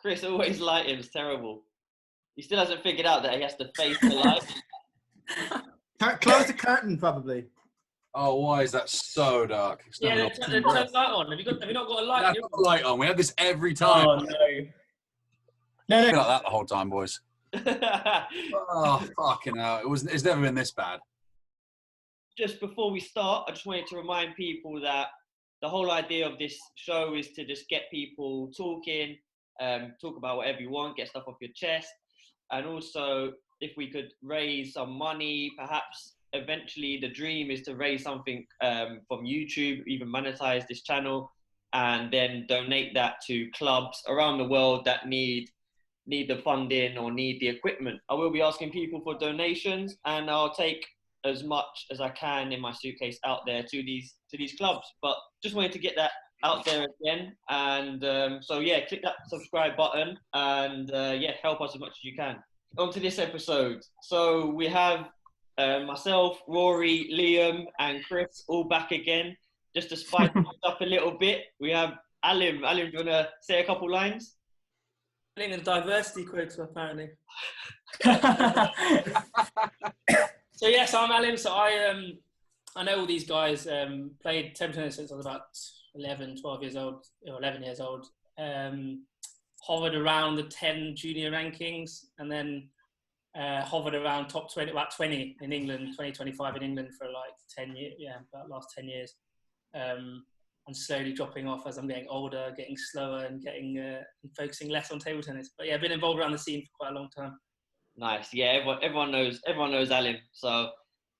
Chris always lighting. It's terrible. He still hasn't figured out that he has to face the light. Close the curtain, probably. Oh, why is that so dark? Yeah, turn the light on. Have you not got a light? I've got a light on. We have this every time. Oh, no. No. Like that the whole time, boys. Oh, fucking hell. It's never been this bad. Just before we start, I just wanted to remind people that the whole idea of this show is to just get people talking, talk about whatever you want, get stuff off your chest. And also, if we could raise some money, perhaps eventually the dream is to raise something from YouTube, even monetize this channel, and then donate that to clubs around the world that need the funding or need the equipment. I will be asking people for donations, and I'll take as much as I can in my suitcase out there to these clubs. But just wanted to get that out there again. And so yeah, click that subscribe button and yeah, help us as much as you can. On to this episode. So we have myself, Rory, Liam, and Chris all back again, just to spice things up a little bit. We have Alim. Alim, do you want to say a couple lines? I think the diversity quota, apparently. So yes, I'm Alim. So I know all these guys. Played table tennis since I was about 11 years old. Hovered around the 10 junior rankings, and then hovered around top 20, about 20 in England, 25 in England for like 10 years. Yeah, about the last 10 years. And slowly dropping off as I'm getting older, getting slower, and focusing less on table tennis. But yeah, I've been involved around the scene for quite a long time. Nice. Yeah, everyone knows Alim. So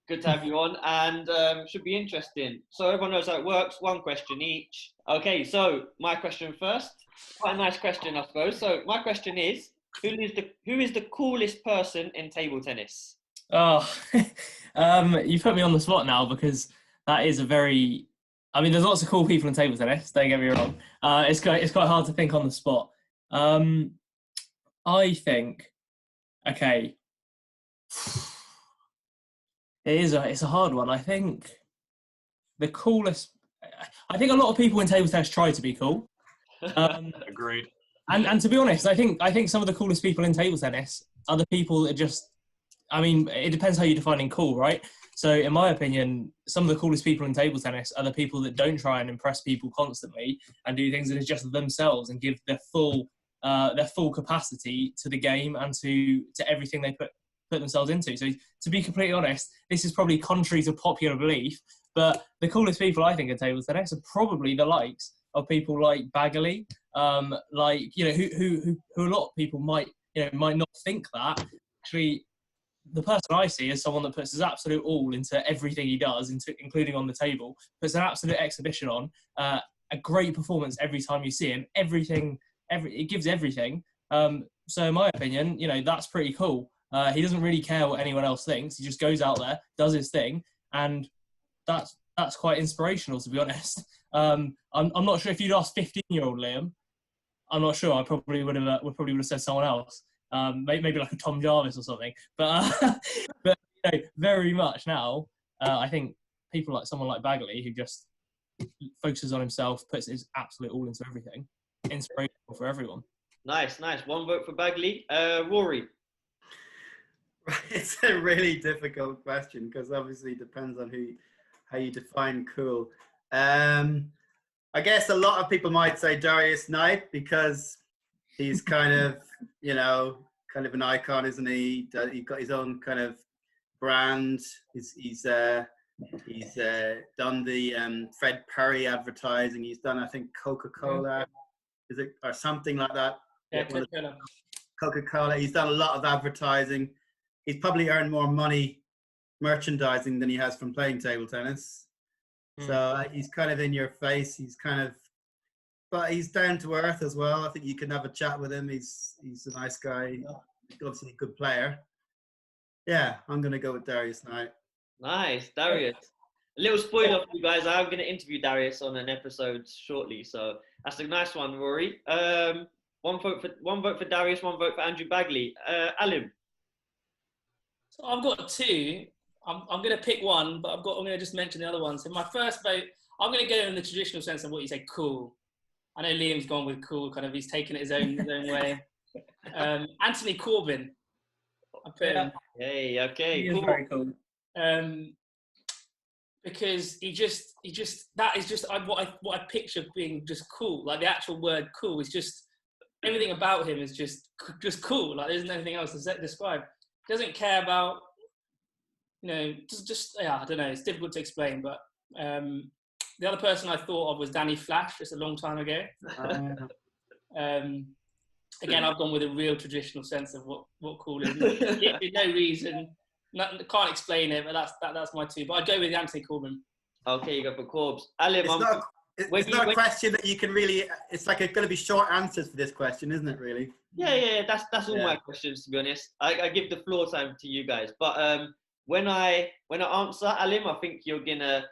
good to have you on, and should be interesting. So everyone knows how it works. One question each. Okay, so my question first. Quite a nice question, I suppose. So my question is, who is the coolest person in table tennis? Oh, you put me on the spot now, because that is a very... I mean, there's lots of cool people in table tennis, don't get me wrong. It's quite hard to think on the spot. I think, okay, it's a hard one. I think the coolest... I think a lot of people in table tennis try to be cool. Agreed. And to be honest, I think some of the coolest people in table tennis are the people that just... I mean, it depends how you're defining cool, right? So in my opinion, some of the coolest people in table tennis are the people that don't try and impress people constantly and do things that are just themselves and give their full capacity to the game and to everything they put themselves into. So to be completely honest, this is probably contrary to popular belief, but the coolest people I think in table tennis are probably the likes of people like Bagley, like, you know, who a lot of people might not think that. Actually, the person I see is someone that puts his absolute all into everything he does, including on the table, puts an absolute exhibition on, a great performance every time you see him. It gives everything. So in my opinion, you know, that's pretty cool. He doesn't really care what anyone else thinks. He just goes out there, does his thing, and that's quite inspirational, to be honest. I'm not sure if you'd asked 15-year-old Liam. I'm not sure. I probably would have said someone else. Maybe like a Tom Jarvis or something, but you know, very much now, I think people like someone like Bagley, who just focuses on himself, puts his absolute all into everything, inspirational for everyone. Nice. One vote for Bagley. Rory. It's a really difficult question, because obviously it depends on how you define cool. I guess a lot of people might say Darius Knight, because he's kind of, you know, kind of an icon, isn't he? He's got his own kind of brand. He's done the Fred Perry advertising. He's done, I think, Coca-Cola, is it, or something like that? Yeah, Coca-Cola. Coca-Cola. He's done a lot of advertising. He's probably earned more money merchandising than he has from playing table tennis. So he's kind of in your face. But he's down to earth as well. I think you can have a chat with him. He's a nice guy. He's obviously a good player. Yeah, I'm going to go with Darius Knight. Nice, Darius. A little spoiler for you guys. I'm going to interview Darius on an episode shortly, so that's a nice one, Rory. One vote for Darius, one vote for Andrew Bagley. Alim. So I've got two. I'm going to pick one, but I'm going to just mention the other one. So my first vote, I'm going to go in the traditional sense of what you say, cool. I know Liam's gone with cool, kind of, he's taken it his own way. Anthony Corbin. I put him. Hey, okay, He is cool. very cool. Because he just that is just what I picture being just cool. Like the actual word cool is just, everything about him is just cool. Like there's nothing else to describe. He doesn't care about, just I don't know. It's difficult to explain, but the other person I thought of was Danny Flash just a long time ago. Again, I've gone with a real traditional sense of what cool is. Literally no reason. Can't explain it, but that's my two. But I'd go with Anthony Corbin. Okay, you go for Corbs. Alim, it's not a question that you can really. It's like it's going to be short answers for this question, isn't it? Really? Yeah. That's all my questions, to be honest. I give the floor time to you guys. But when I answer, Alim, I think you're gonna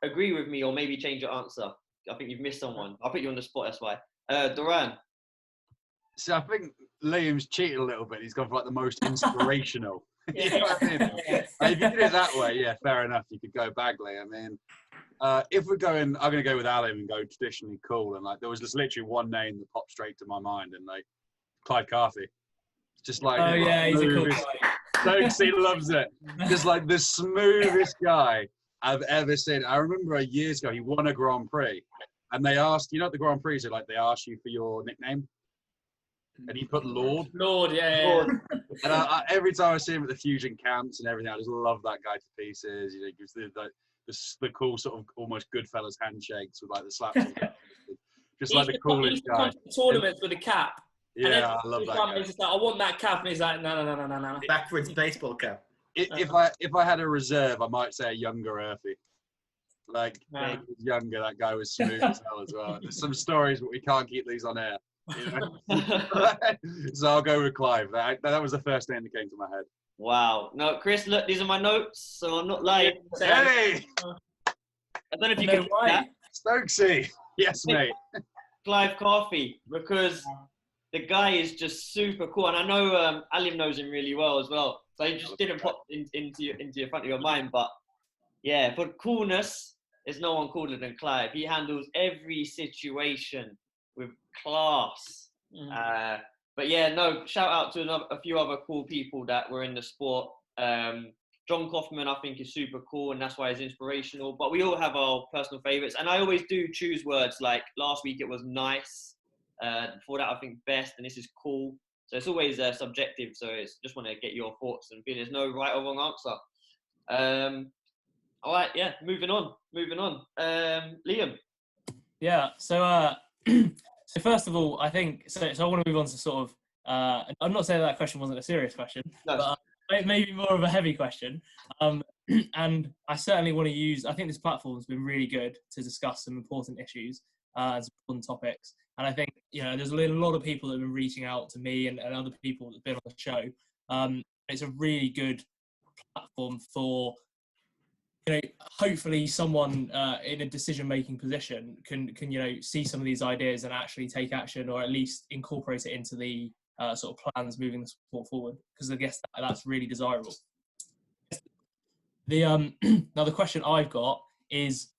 agree with me or maybe change your answer. I think you've missed someone. I'll put you on the spot. That's why. Duran. So I think Liam's cheated a little bit. He's gone for like the most inspirational. You know what I mean? Like, if you did it that way, yeah, fair enough. You could go Bagley. I mean, if we're going, I'm going to go with Alim and go traditionally cool. And like, there was just literally one name that popped straight to my mind, and like Clyde Carthy. Just like, oh yeah, he's a cool guy. Stokesy loves it. Just like the smoothest guy I've ever seen. I remember years ago he won a Grand Prix, and they asked, you know, at the Grand Prix, so like they asked you for your nickname. And he put Lord. Lord, yeah. And every time I see him at the Fusion camps and everything, I just love that guy to pieces. You know, he gives the cool sort of almost Goodfellas handshakes with like the slaps. Just like the coolest guy. He comes to tournaments with a cap. Yeah, I love that guy. He's just like, I want that cap, and he's like, no. Backwards baseball cap. If I had a reserve, I might say a younger Earthy. Like, when he was younger, that guy was smooth as hell as well. There's some stories, but we can't keep these on air. You know? So I'll go with Clive. That was the first name that came to my head. Wow. No, Chris, look, these are my notes, so I'm not lying. Hey! I don't know if you can do that. Stokesy. Yes, mate. Clive Carthy, because the guy is just super cool. And I know Alim knows him really well as well. So he just didn't pop into your front of your mind. But yeah, for coolness, there's no one cooler than Clive. He handles every situation with class. But yeah, no, shout out to a few other cool people that were in the sport. John Kaufman, I think, is super cool, and that's why he's inspirational. But we all have our personal favourites. And I always do choose words like last week it was nice. Before that, I think best, and this is cool. So it's always subjective. So it's just want to get your thoughts and feel there's no right or wrong answer. All right, yeah, moving on. Liam. Yeah, so so first of all, I think so I want to move on to sort of I'm not saying that question wasn't a serious question, but maybe more of a heavy question. And I certainly want to use, I think this platform has been really good to discuss some important issues and some important topics. And I think, you know, there's a lot of people that have been reaching out to me and other people that have been on the show. It's a really good platform for, you know, hopefully someone in a decision-making position can you know, see some of these ideas and actually take action, or at least incorporate it into the sort of plans moving the sport forward, because I guess that's really desirable. The now the question I've got is,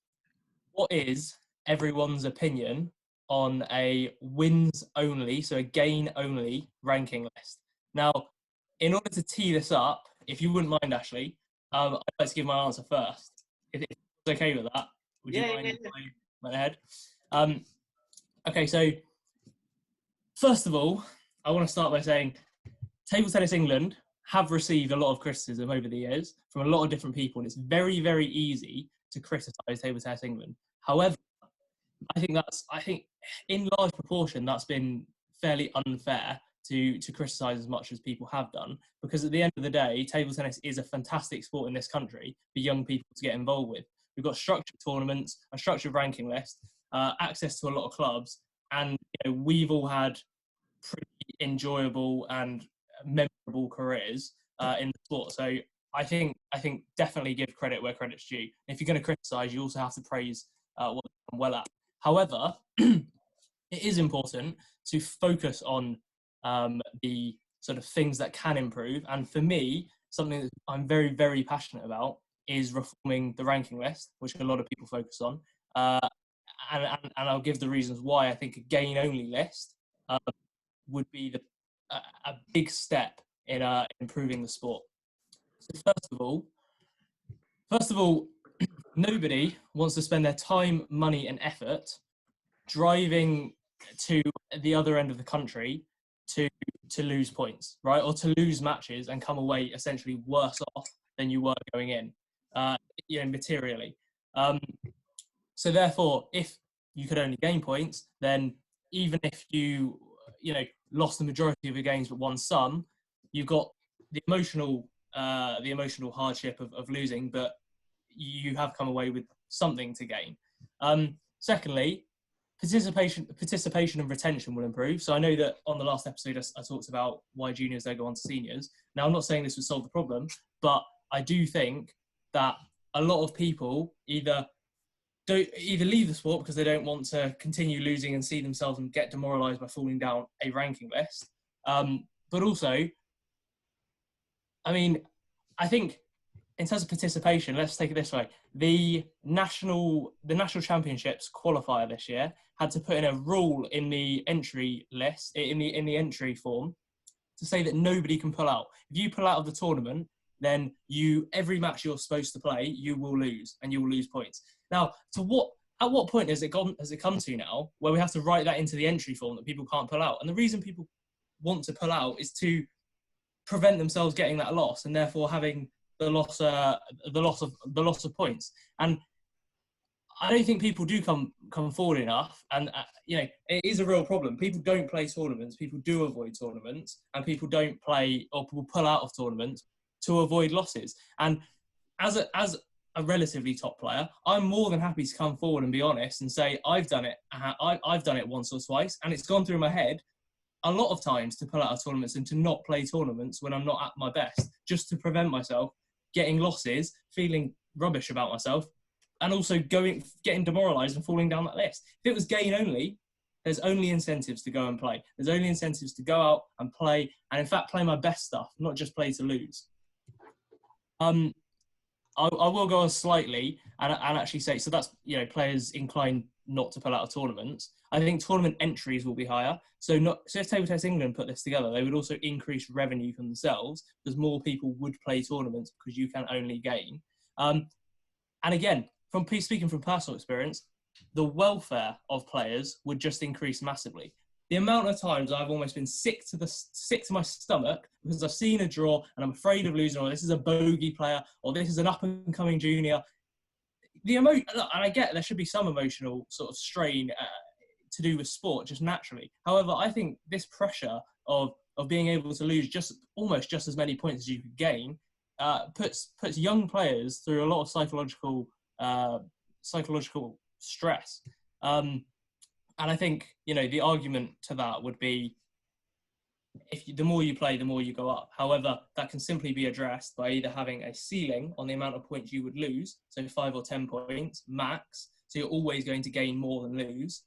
what is everyone's opinion on a wins only, so a gain only ranking list? Now, in order to tee this up, if you wouldn't mind, Ashley, I'd like to give my answer first. If it's okay with that, would you mind going ahead? Okay, so first of all, I want to start by saying Table Tennis England have received a lot of criticism over the years from a lot of different people, and it's very, very easy to criticise Table Tennis England. However, I think in large proportion that's been fairly unfair to criticise as much as people have done, because at the end of the day, table tennis is a fantastic sport in this country for young people to get involved with. We've got structured tournaments, a structured ranking list, access to a lot of clubs, and you know, we've all had pretty enjoyable and memorable careers in the sport. So I think definitely give credit where credit's due. If you're going to criticise, you also have to praise what they've done well at. However, it is important to focus on the sort of things that can improve. And for me, something that I'm very, very passionate about is reforming the ranking list, which a lot of people focus on, and I'll give the reasons why I think a gain-only list would be a big step in improving the sport. So first of all, nobody wants to spend their time, money, and effort driving to the other end of the country to lose points, right? Or to lose matches and come away essentially worse off than you were going in, materially. So therefore, if you could only gain points, then even if you lost the majority of your games but won some, you've got the emotional hardship of losing, but you have come away with something to gain. Secondly, participation and retention will improve. So I know that on the last episode I talked about why juniors don't go on to seniors. Now, I'm not saying this would solve the problem, but I do think that a lot of people either leave the sport because they don't want to continue losing and see themselves and get demoralised by falling down a ranking list. But also, I mean, I think in terms of participation, let's take it this way. The national championships qualifier this year had to put in a rule in the entry list, in the entry form, to say that nobody can pull out. If you pull out of the tournament, then every match you're supposed to play, you will lose, and you will lose points. Now, at what point has it come to now where we have to write that into the entry form that people can't pull out? And the reason people want to pull out is to prevent themselves getting that loss and therefore having the loss of points. And I don't think people do come forward enough, and it is a real problem. People don't play tournaments, people do avoid tournaments, and people don't play or people pull out of tournaments to avoid losses. And as a relatively top player, I'm more than happy to come forward and be honest and say I've done it. I've done it once or twice, and it's gone through my head a lot of times to pull out of tournaments and to not play tournaments when I'm not at my best, just to prevent myself getting losses, feeling rubbish about myself, and also getting demoralised and falling down that list. If it was gain only, there's only incentives to go and play. There's only incentives to go out and play, and in fact play my best stuff, not just play to lose. I will go on slightly and actually say, so that's, players inclined not to pull out of tournaments. I think tournament entries will be higher. So if Table Tennis England put this together, they would also increase revenue for themselves because more people would play tournaments because you can only gain. And again, speaking from personal experience, the welfare of players would just increase massively. The amount of times I've almost been sick to my stomach because I've seen a draw and I'm afraid of losing, or this is a bogey player, or this is an up-and-coming junior. And I get there should be some emotional sort of strain to do with sport, just naturally. However, I think this pressure of being able to lose almost just as many points as you could gain puts young players through a lot of psychological stress. And I think, the argument to that would be, the more you play, the more you go up. However, that can simply be addressed by either having a ceiling on the amount of points you would lose, so 5 or 10 points max, so you're always going to gain more than lose,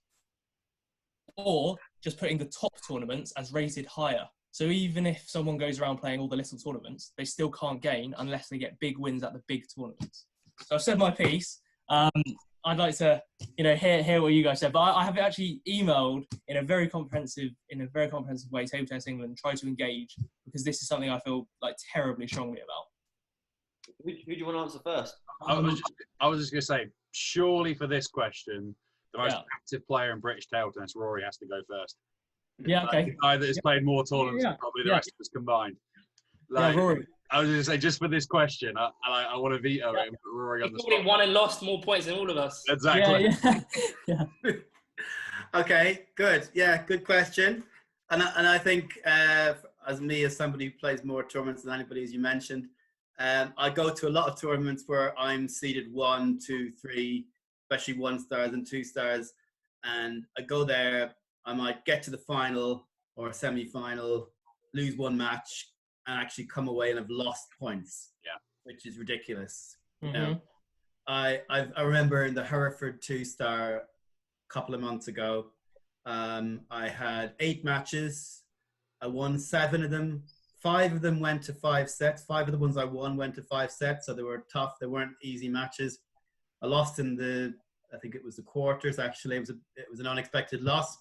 or just putting the top tournaments as rated higher. So even if someone goes around playing all the little tournaments, they still can't gain unless they get big wins at the big tournaments. So I've said my piece. I'd like to, hear what you guys said, but I have actually emailed in a very comprehensive way, Table Tennis England, try to engage, because this is something I feel like terribly strongly about. Who do you want to answer first? I was just going to say, surely for this question, the most active player in British table tennis, Rory, has to go first. Yeah, okay. The guy that has played more tournaments than probably the rest of us combined. Rory. I was going to say, just for this question, I want to veto it and put Rory on the spot. He probably won and lost more points than all of us. Exactly. Yeah. Okay, good. Yeah, good question. And I think, as somebody who plays more tournaments than anybody, as you mentioned, I go to a lot of tournaments where I'm seeded 1, 2, 3, especially 1 stars and 2 stars. And I go there, I might get to the final or semi-final, lose one match, and actually come away and have lost points. Yeah, which is ridiculous. Mm-hmm. I remember in the Hereford 2-star a couple of months ago, I had 8 matches. I won 7 of them. 5 of them went to 5 sets. 5 of the ones I won went to 5 sets, so they were tough. They weren't easy matches. I lost in the I think it was the quarters. Actually, it was an unexpected loss,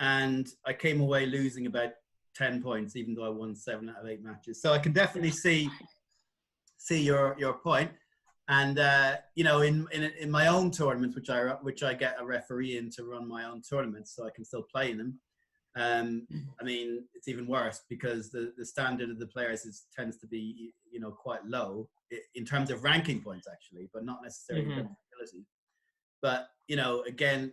and I came away losing about 10 points, even though I won 7 out of 8 matches. So I can definitely see your point. And you know, in my own tournaments, which I get a referee in to run my own tournaments, so I can still play in them. I mean, it's even worse because the standard of the players tends to be, you know, quite low in terms of ranking points, actually, but not necessarily in terms of ability. But you know, again,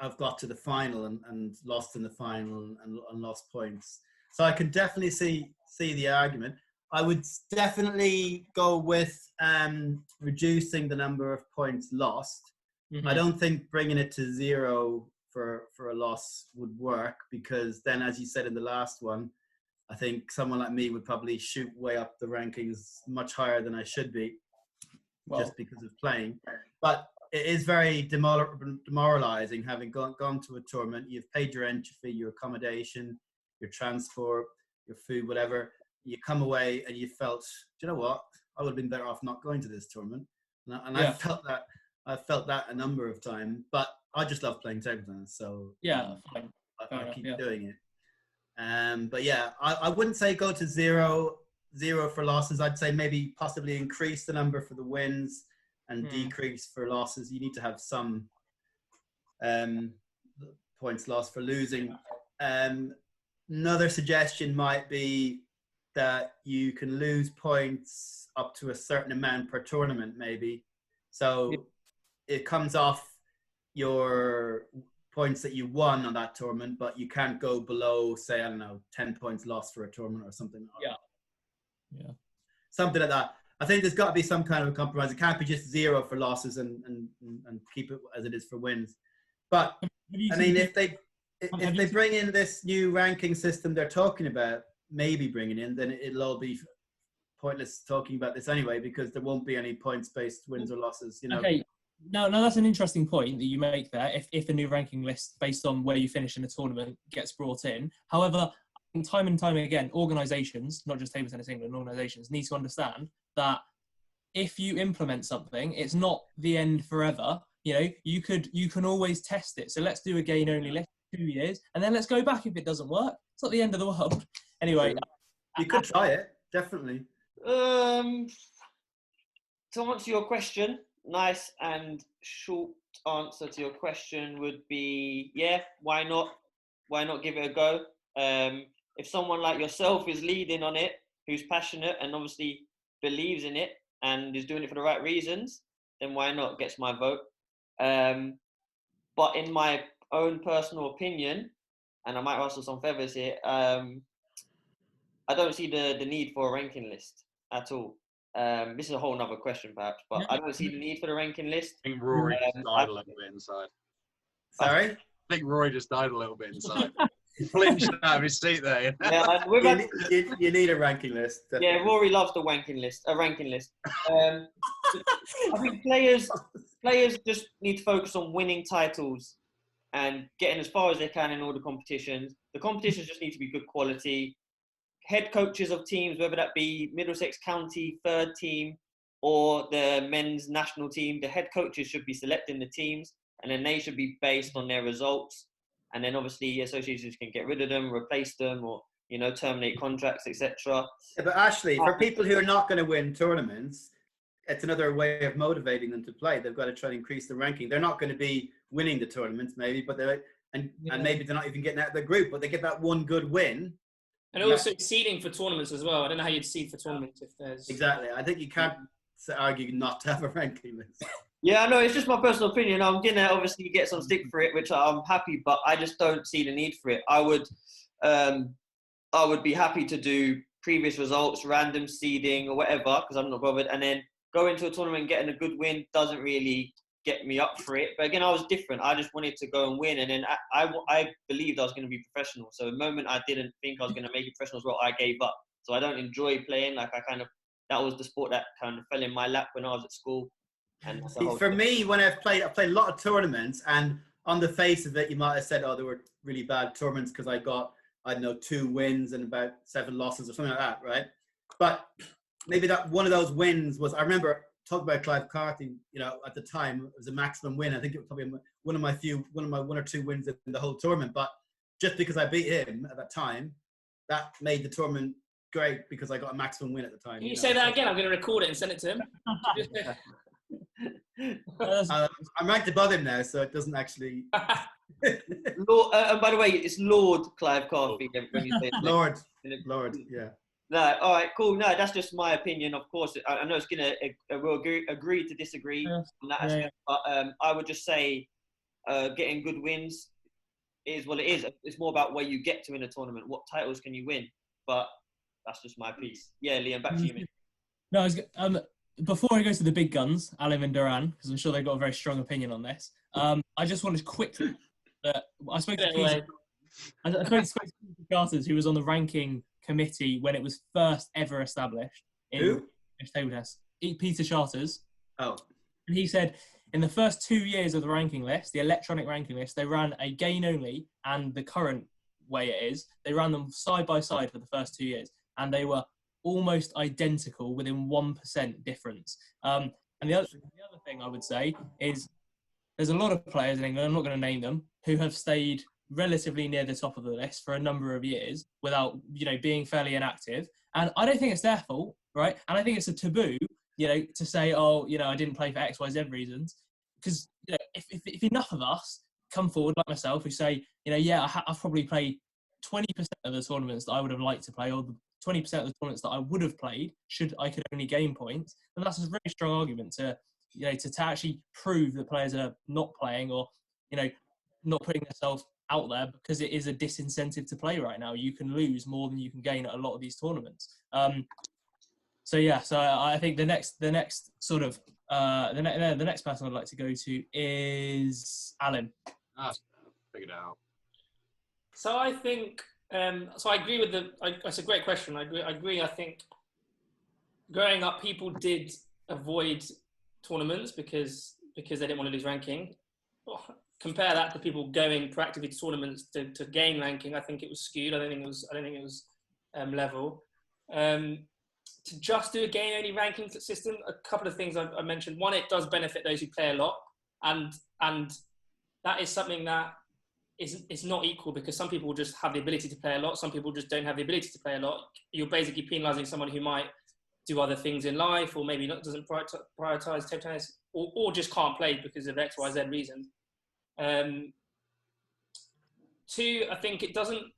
I've got to the final and lost in the final and lost points, so I can definitely see the argument. I would definitely go with reducing the number of points lost. I don't think bringing it to 0 for a loss would work, because then, as you said in the last one, I think someone like me would probably shoot way up the rankings much higher than I should be, just because of playing. But it is very demoralizing having gone to a tournament. You've paid your entry fee, your accommodation, your transport, your food, whatever. You come away and you felt, do you know what? I would have been better off not going to this tournament. And I felt that. I felt that a number of times. But I just love playing table tennis, so I keep doing it. But yeah, I wouldn't say go to zero for losses. I'd say maybe possibly increase the number for the wins and decrease for losses. You need to have some points lost for losing. Another suggestion might be that you can lose points up to a certain amount per tournament, maybe. So it comes off your points that you won on that tournament, but you can't go below, say, I don't know, 10 points lost for a tournament or something. Yeah. Something like that. I think there's got to be some kind of a compromise. It can't be just 0 for losses and keep it as it is for wins. But I mean, if they bring in this new ranking system they're talking about, maybe bringing in, then it'll all be pointless talking about this anyway, because there won't be any points-based wins or losses. You know. Okay. No, that's an interesting point that you make there. If a new ranking list based on where you finish in a tournament gets brought in, however, time and time again, organisations, not just Table Tennis England, organisations need to understand that if you implement something, it's not the end forever. You know, you can always test it. So let's do a gain only list 2 years, and then let's go back if it doesn't work. It's not the end of the world. Anyway, you could try it, definitely. To answer your question, nice and short answer to your question would be, yeah, why not? Why not give it a go? If someone like yourself is leading on it, who's passionate and obviously believes in it and is doing it for the right reasons, then why not? Gets my vote. But in my own personal opinion, and I might rustle some feathers here, I don't see the need for a ranking list at all. This is a whole nother question perhaps, but I don't see the need for the ranking list. I think Rory just died a little bit inside. Sorry? I think Rory just died a little bit inside. He flinched out of his seat there. Yeah, you need a ranking list. Definitely. Yeah, Rory loves the ranking list. I think players just need to focus on winning titles and getting as far as they can in all the competitions. The competitions just need to be good quality. Head coaches of teams, whether that be Middlesex County third team or the men's national team, the head coaches should be selecting the teams, and then they should be based on their results. And then obviously associations can get rid of them, replace them, or, you know, terminate contracts, etc. Yeah, but Ashley, for people who are not going to win tournaments, it's another way of motivating them to play. They've got to try and increase the ranking. They're not going to be winning the tournaments, maybe, but and maybe they're not even getting out of the group, but they get that one good win. And also seeding for tournaments as well. I don't know how you'd seed for tournaments if there's... Exactly. I think you can't argue not to have a ranking list. Yeah, no, it's just my personal opinion. I'm going to obviously get some stick for it, which I'm happy, but I just don't see the need for it. I would be happy to do previous results, random seeding or whatever, because I'm not bothered. And then go into a tournament and getting a good win doesn't really get me up for it. But again, I was different. I just wanted to go and win. And then I believed I was going to be professional. So the moment I didn't think I was going to make it professional as well, I gave up. So I don't enjoy playing. Like that was the sport that kind of fell in my lap when I was at school. And for me, when I've played a lot of tournaments, and on the face of it, you might have said, oh, they were really bad tournaments because I got, I don't know, 2 wins and about 7 losses or something like that, right? But maybe that one of those wins was, I remember talk about Clive Carthy, at the time it was a maximum win. I think it was probably one of my 1 or 2 wins in the whole tournament. But just because I beat him at that time, that made the tournament great because I got a maximum win at the time. Can you say that again? I'm going to record it and send it to him. I'm ranked above him now, so it doesn't actually. Lord, and by the way, it's Lord Clive Carthy when you say Lord, yeah. No, all right, cool. No, that's just my opinion. Of course, I know it's gonna we'll agree to disagree on that aspect, but I would just say getting good wins is what it is. It's more about where you get to in a tournament. What titles can you win? But that's just my piece. Yeah, Liam, back to you, mate. No, before I go to the big guns, Alim and Duran, because I'm sure they've got a very strong opinion on this. I just wanted to quickly. I spoke to Peter Carters, who was on the ranking committee when it was first ever established in table tennis. Peter Charters. Oh. And he said in the first 2 years of the ranking list, the electronic ranking list, they ran a gain only and the current way it is. They ran them side by side for the first 2 years, and they were almost identical within 1% difference. And the other thing I would say is there's a lot of players in England, I'm not going to name them, who have stayed relatively near the top of the list for a number of years without, being fairly inactive. And I don't think it's their fault, right? And I think it's a taboo, to say, I didn't play for X, Y, Z reasons. Because if enough of us come forward, like myself, who say, I've probably played 20% of the tournaments that I would have liked to play, or the 20% of the tournaments that I would have played, should I could only gain points, then that's a very strong argument to actually prove that players are not playing or, not putting themselves out there, because it is a disincentive to play right now. You can lose more than you can gain at a lot of these tournaments. So I think the next sort of the next person I'd like to go to is Alim. Figured it out. So I think so I agree with that's a great question. I agree. I think growing up, people did avoid tournaments because they didn't want to lose ranking. Compare that to people going proactively to tournaments to gain ranking. I think it was skewed. I don't think it was level. To just do a gain only ranking system, a couple of things I mentioned. One, it does benefit those who play a lot, and that is something that is not equal, because some people just have the ability to play a lot. Some people just don't have the ability to play a lot. You're basically penalising someone who might do other things in life, or maybe doesn't prioritise table tennis, or just can't play because of X, Y, Z reasons. Two, I think it doesn't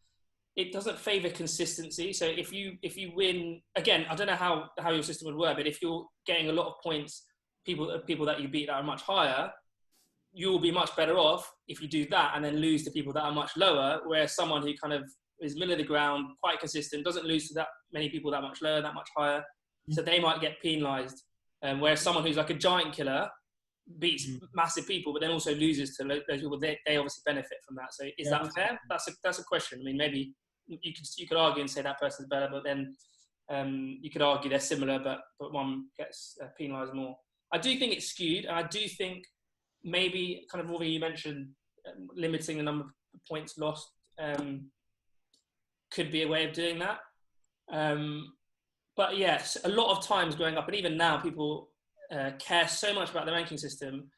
favour consistency. So if you win, again, I don't know how your system would work, but if you're getting a lot of points, people that you beat that are much higher, you'll be much better off if you do that and then lose to people that are much lower, whereas someone who kind of is middle of the ground, quite consistent, doesn't lose to that many people that much lower, that much higher, so they might get penalised. Whereas someone who's like a giant killer beats massive people, but then also loses to those people, they obviously benefit from that. So is that fair? That's a question. I mean, maybe you could argue and say that person's better, but then you could argue they're similar, but one gets penalised more. I do think it's skewed, and I do think maybe kind of Rory, you mentioned limiting the number of points lost could be a way of doing that. But yes, a lot of times growing up, and even now, people care so much about the ranking system.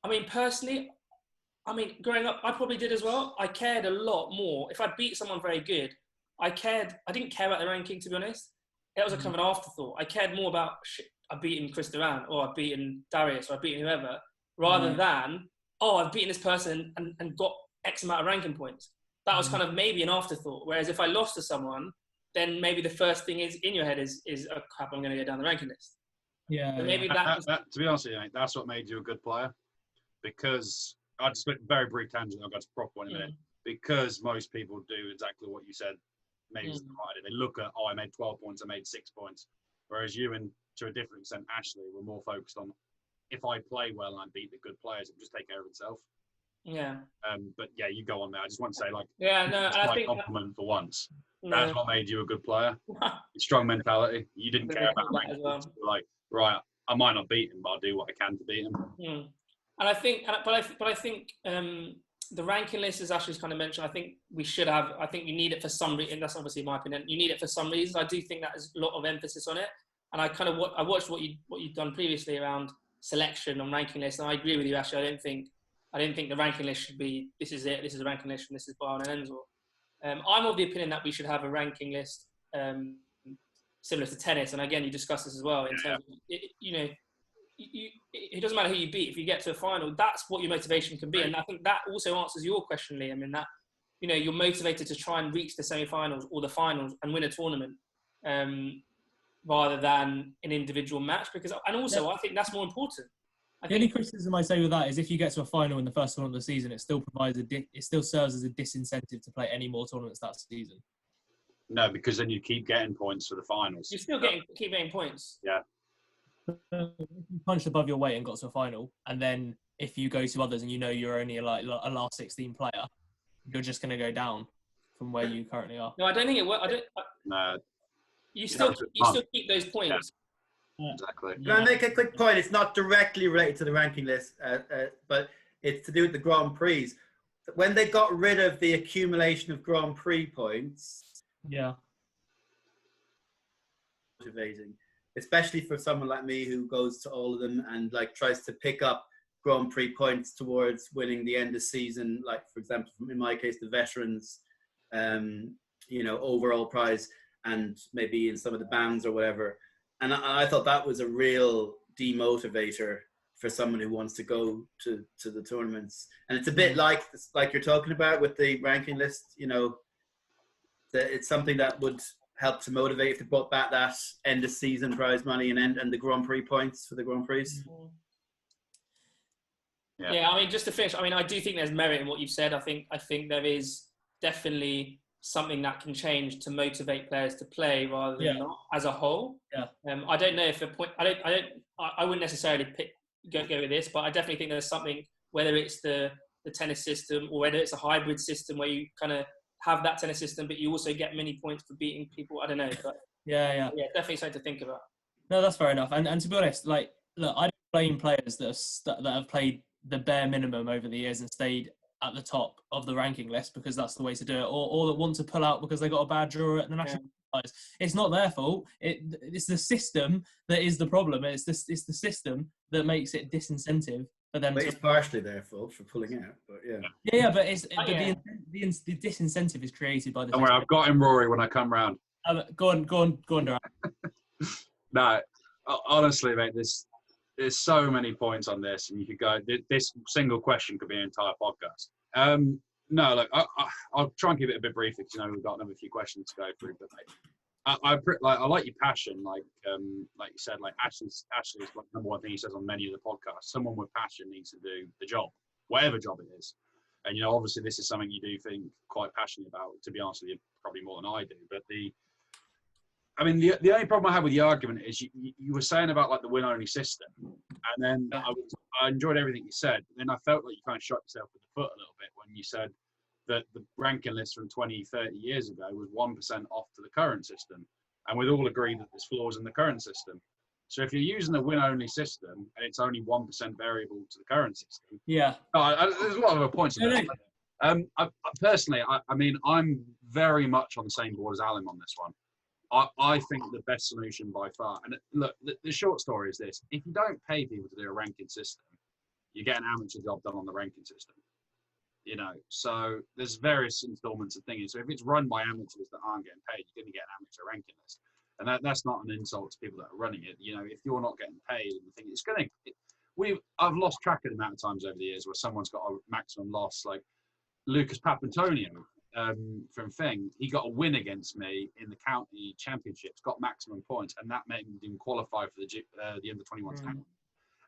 I mean, personally, growing up, I probably did as well. I cared a lot more. If I beat someone very good, I didn't care about the ranking, to be honest. That was a kind of an afterthought. I cared more about, I've beaten Chris Duran, or I've beaten Darius, or I've beaten whoever, rather than, I've beaten this person and got X amount of ranking points. That was kind of maybe an afterthought. Whereas if I lost to someone, then maybe the first thing is in your head is oh crap, I'm going to go down the ranking list. Yeah. So maybe that to be honest with you, mate, that's what made you a good player. Because I just went very brief tangent. I'll go to proper one in a minute. Because most people do exactly what you said. Maybe it's the right idea. They look at, I made 12 points, I made 6 points. Whereas you, and to a different extent, Ashley, were more focused on, if I play well and I beat the good players, it will just take care of itself. Yeah. But yeah, you go on there. I just want to say, it's I think compliment for once. That's what made you a good player. Strong mentality. You didn't care about that as well. Like, right, I might not beat him, but I'll do what I can to beat him. And I think, but I think the ranking list, as Ashley's kind of mentioned, I think we should have. I think you need it for some reason. That's obviously my opinion. You need it for some reasons. I do think that there's a lot of emphasis on it, and I kind of I watched what you've done previously around selection on ranking lists, and I agree with you, Ashley. I don't think the ranking list should be, this is it, this is a ranking list, and this is Bayern and Ensor. I'm of the opinion that we should have a ranking list similar to tennis, and again, you discussed this as well, in terms of, it doesn't matter who you beat. If you get to a final, that's what your motivation can be. And I think that also answers your question, Liam, in that, you're motivated to try and reach the semi-finals or the finals and win a tournament rather than an individual match. And also, I think that's more important. The only criticism I say with that is if you get to a final in the first tournament of the season, it still provides it still serves as a disincentive to play any more tournaments that season. No, because then you keep getting points for the finals. You're still keep getting points. Yeah. If you punched above your weight and got to a final, and then if you go to others and you're only a last 16 player, you're just going to go down from where you currently are. No, I don't think it works. No. You still keep those points. Yeah. Exactly. Can I make a quick point? It's not directly related to the ranking list, but it's to do with the Grand Prix. When they got rid of the accumulation of Grand Prix points, motivating, especially for someone like me who goes to all of them and tries to pick up Grand Prix points towards winning the end of season. Like, for example, in my case, the veterans, overall prize, and maybe in some of the bands or whatever. And I thought that was a real demotivator for someone who wants to go to the tournaments. And it's a bit like you're talking about with the ranking list, that it's something that would help to motivate if they brought back that end of season prize money and the Grand Prix points for the Grand Prix. Yeah, I mean, just to finish, I do think there's merit in what you've said. I think there is definitely something that can change to motivate players to play rather than not as a whole. Yeah. I don't know if I wouldn't necessarily go with this, but I definitely think there's something, whether it's the tennis system or whether it's a hybrid system where you kind of have that tennis system, but you also get many points for beating people. I don't know, but yeah, definitely something to think about. No, that's fair enough. And to be honest, look, I don't blame players that have played the bare minimum over the years and stayed at the top of the ranking list because that's the way to do it, or that want to pull out because they got a bad draw at the national prize. It's not their fault. It's the system that is the problem. It's the system that makes it disincentive for them. But it's partially their fault for pulling out. But the disincentive is created by the. Don't worry, I've got him, Rory, when I come round. Go on, Durant. No, honestly, mate, there's so many points on this, and you could go. This single question could be an entire podcast. No, look, I'll try and keep it a bit brief because we've got another few questions to go through. But I like your passion, like you said, like Ashley's like number one thing he says on many of the podcasts. Someone with passion needs to do the job, whatever job it is. And obviously, this is something you do think quite passionate about. To be honest with you, probably more than I do. But the only problem I have with the argument is you were saying about like the win-only system, and then I enjoyed everything you said. Then I felt like you kind of shot yourself in the foot a little bit when you said that the ranking list from 20, 30 years ago was 1% off to the current system, and we'd all agree that there's flaws in the current system. So if you're using a win-only system and it's only 1% variable to the current system, there's a lot of other points. Personally, I'm very much on the same board as Alim on this one. I think the best solution by far, and look, the short story is this: if you don't pay people to do a ranking system, you get an amateur job done on the ranking system. So there's various installments of things. So if it's run by amateurs that aren't getting paid, you're going to get an amateur ranking list, and that's not an insult to people that are running it. If you're not getting paid, and the thing it's going to, I've lost track of the amount of times over the years where someone's got a maximum loss, like Lucas Papantonio. From Thing, he got a win against me in the county championships, got maximum points, and that made him qualify for the under 21s nationals.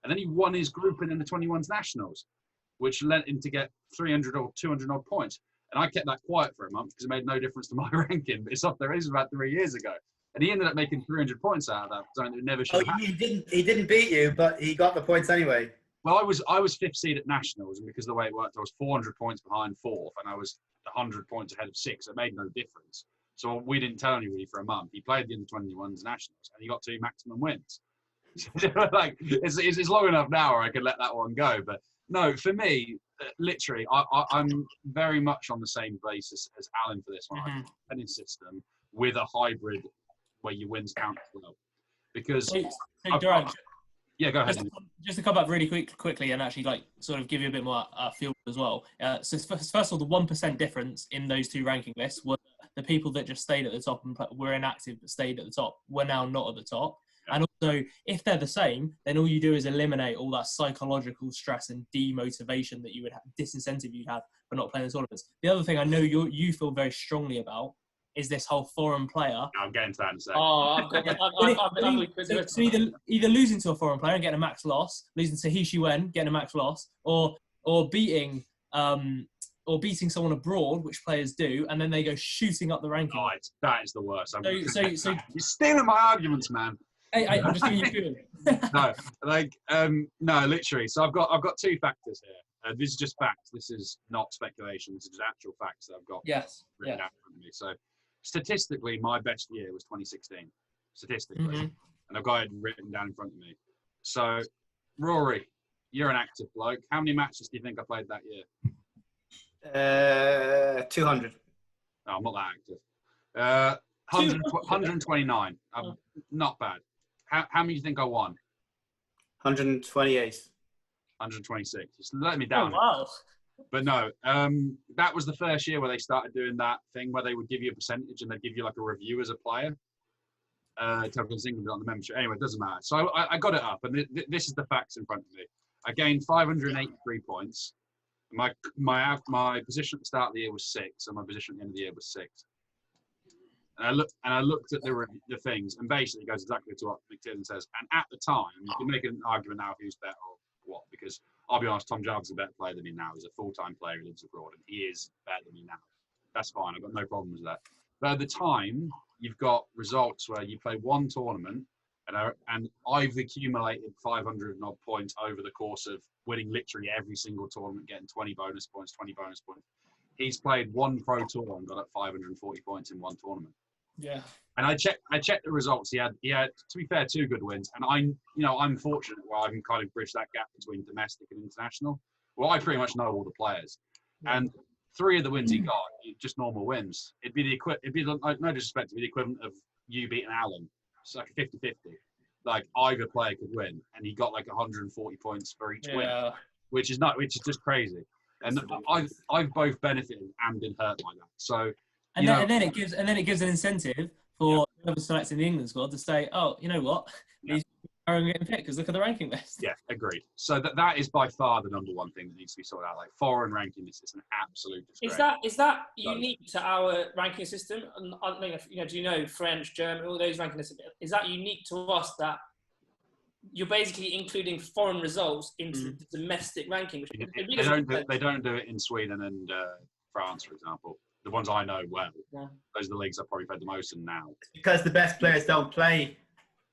And then he won his group in the 21s nationals, which led him to get 300 or 200 odd points. And I kept that quiet for a month because it made no difference to my ranking. But it's off there. It was about 3 years ago, and he ended up making 300 points out of that. Something that never should. Oh, he didn't beat you, but he got the points anyway. Well, I was fifth seed at nationals, and because of the way it worked, I was 400 points behind fourth, and I was 100 points ahead of sixth. It made no difference. So we didn't tell anybody for a month. He played the under 21s nationals, and he got 2 maximum wins. Like it's long enough now, or I could let that one go. But no, for me, literally, I'm very much on the same basis as Alan for this one. I think a tennis system with a hybrid where your wins count as well. because So Durant, yeah, go ahead. just to come back really quickly and actually like sort of give you a bit more feel as well. So first of all, the 1% difference in those two ranking lists were the people that just stayed at the top and were inactive but stayed at the top were now not at the top. And also, if they're the same, then all you do is eliminate all that psychological stress and demotivation that you would have, disincentive you'd have for not playing the tournaments. The other thing I know you feel very strongly about is this whole foreign player. I'll get into that in a second. So either losing to a foreign player and getting a max loss, losing to He Shi Wen, getting a max loss, or beating someone abroad, which players do, and then they go shooting up the ranking. Oh, that is the worst. So you're stealing my arguments, man. Hey, I'm just giving you feeling. No, literally. So I've got two factors here. This is just facts. This is not speculation. This is just actual facts that I've got written down in front of me. So statistically, my best year was 2016. Statistically, and I've got it written down in front of me. So, Rory, you're an active bloke. How many matches do you think I played that year? 200. No, I'm not that active. 129. Not bad. How many do you think I won? 128. 126. Just let me down. Oh, wow. But no, that was the first year where they started doing that thing where they would give you a percentage and they'd give you like a review as a player. Because England on the membership. Anyway, it doesn't matter. So I got it up, and this is the facts in front of me. I gained 583 points. My position at the start of the year was 6, and my position at the end of the year was 6. And I looked at the things, and basically it goes exactly to what McTiernan says. And at the time, you can make an argument now who's better or what, because I'll be honest, Tom Jarvis is a better player than me now. He's a full-time player who lives abroad, and he is better than me now. That's fine. I've got no problems with that. But at the time, you've got results where you play one tournament, and I've accumulated 500 and odd points over the course of winning literally every single tournament, getting 20 bonus points. He's played one pro tour and got up 540 points in one tournament. Yeah. And I checked the results. He had, to be fair, 2 good wins. And I'm fortunate where I can kind of bridge that gap between domestic and international. Well, I pretty much know all the players. Yeah. And 3 of the wins he got, just normal wins. It'd be like, no disrespect, it'd be the equivalent of you beating Alim. It's like a 50-50. Like either player could win, and he got like 140 points for each win, which is just crazy. And I've both benefited and been hurt by that. So and then it gives an incentive for whoever's selecting the England squad to say, oh, you know what, these are getting picked because look at the ranking list. Yeah, agreed. So that is by far the number one thing that needs to be sorted out. Like foreign ranking list is an absolute disgrace. Is that unique to our ranking system? And I don't know, do you know French, German, all those ranking lists? Is that unique to us that you're basically including foreign results into the domestic ranking? Which they don't do it in Sweden and France, for example. The ones I know well. Yeah. Those are the leagues I've probably played the most in now. Because the best players don't play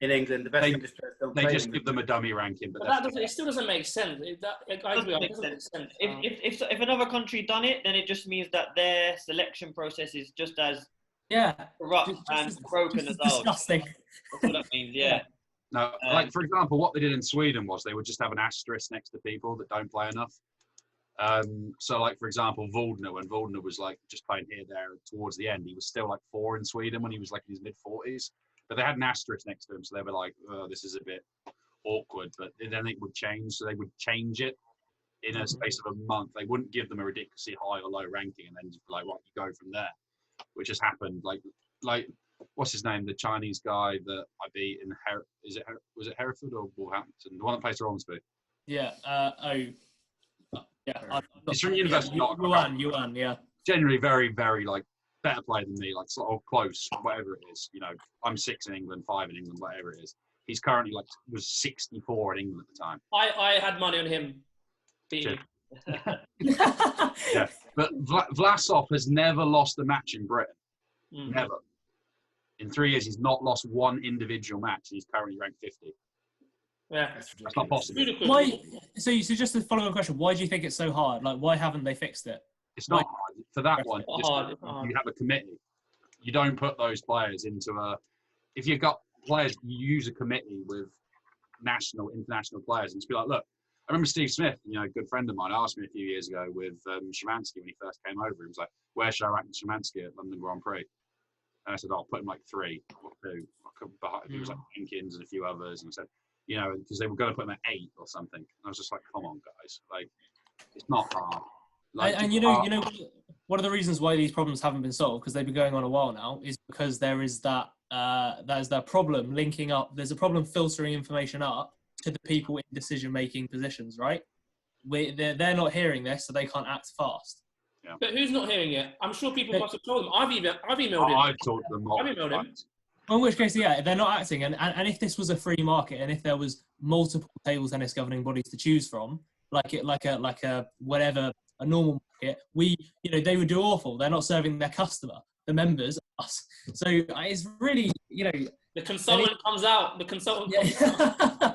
in England. The best English players don't play. They just give them a dummy ranking. But it still doesn't make sense. I agree. It doesn't make sense. If another country done it, then it just means that their selection process is just as corrupt and broken as ours. Disgusting. That's what that means. Yeah. No, like for example, what they did in Sweden was they would just have an asterisk next to people that don't play enough. So like for example, when Valdner was like just playing here, there towards the end, he was still like 4 in Sweden when he was like in his mid-40s. But they had an asterisk next to him, so they were like, oh, this is a bit awkward. But then it would change, so they would change it in a space of a month. They wouldn't give them a ridiculously high or low ranking, and then just be like, right, you go from there, which has happened. Like what's his name? The Chinese guy that I beat in was it Hereford or Wolverhampton? The one that plays for Ormsby. Yeah. Yeah. He's from University. Yuan. Yeah. Generally, very, very like better player than me, like sort of close, whatever it is. You know, I'm 6 in England, 5 in England, whatever it is. He's currently was 64 in England at the time. I had money on him. Yeah, but Vlasov has never lost a match in Britain. Never. In 3 years, he's not lost one individual match. He's currently ranked 50. Yeah, that's not possible. Why? So just to follow on question, why do you think it's so hard? Like, why haven't they fixed it? It's not hard. For that one. You have a committee. You don't put those players into a. If you've got players, you use a committee with national, international players, and just be like, look. I remember Steve Smith, a good friend of mine, asked me a few years ago with Szymanski when he first came over. He was like, "Where should I rank Szymanski at London Grand Prix?" And I said, I'll put him like 3 or 2. He was like Jenkins and a few others. And I said, you know, because they were going to put him at 8 or something. And I was just like, come on, guys. Like, it's not hard. Like, and one of the reasons why these problems haven't been solved, because they've been going on a while now, is because there is that problem linking up. There's a problem filtering information up to the people in decision-making positions, right? They're not hearing this, so they can't act fast. Yeah. But who's not hearing it? I'm sure people must have told them. I've emailed him. I've talked to them. I've emailed him. Well, in which case, yeah, they're not acting. And if this was a free market, and if there was multiple table tennis governing bodies to choose from, like a whatever, a normal market, they would do awful. They're not serving their customer, the members, us. So it's really, the consultant comes out. The consultant. Yeah.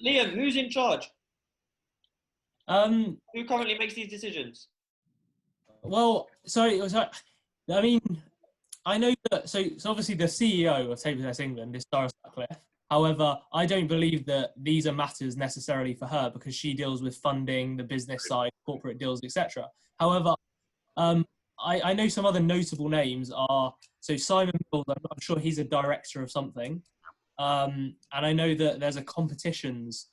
Liam, who's in charge? Who currently makes these decisions? Well, sorry. I mean, I know that. So obviously the CEO of Table Tennis England is Sarah Sutcliffe. However, I don't believe that these are matters necessarily for her, because she deals with funding, the business side, corporate deals, etc. However, I know some other notable names are, so Simon Mills, I'm sure he's a director of something. And I know that there's a competitions,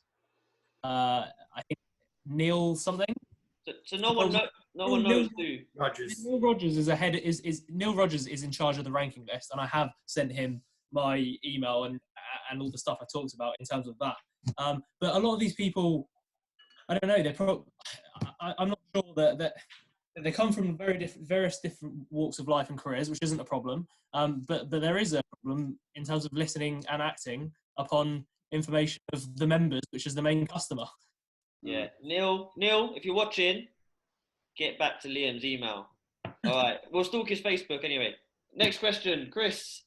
I think Neil something. So no one knows who. Rogers. Neil Rogers is Neil Rogers is in charge of the ranking list, and I have sent him my email and all the stuff I talked about in terms of that. But a lot of these people, I don't know, I'm not sure that they come from various different walks of life and careers, which isn't a problem. But there is a problem in terms of listening and acting upon information of the members, which is the main customer. Yeah, Neil, if you're watching, get back to Liam's email. All right, we'll stalk his Facebook anyway. Next question, Chris.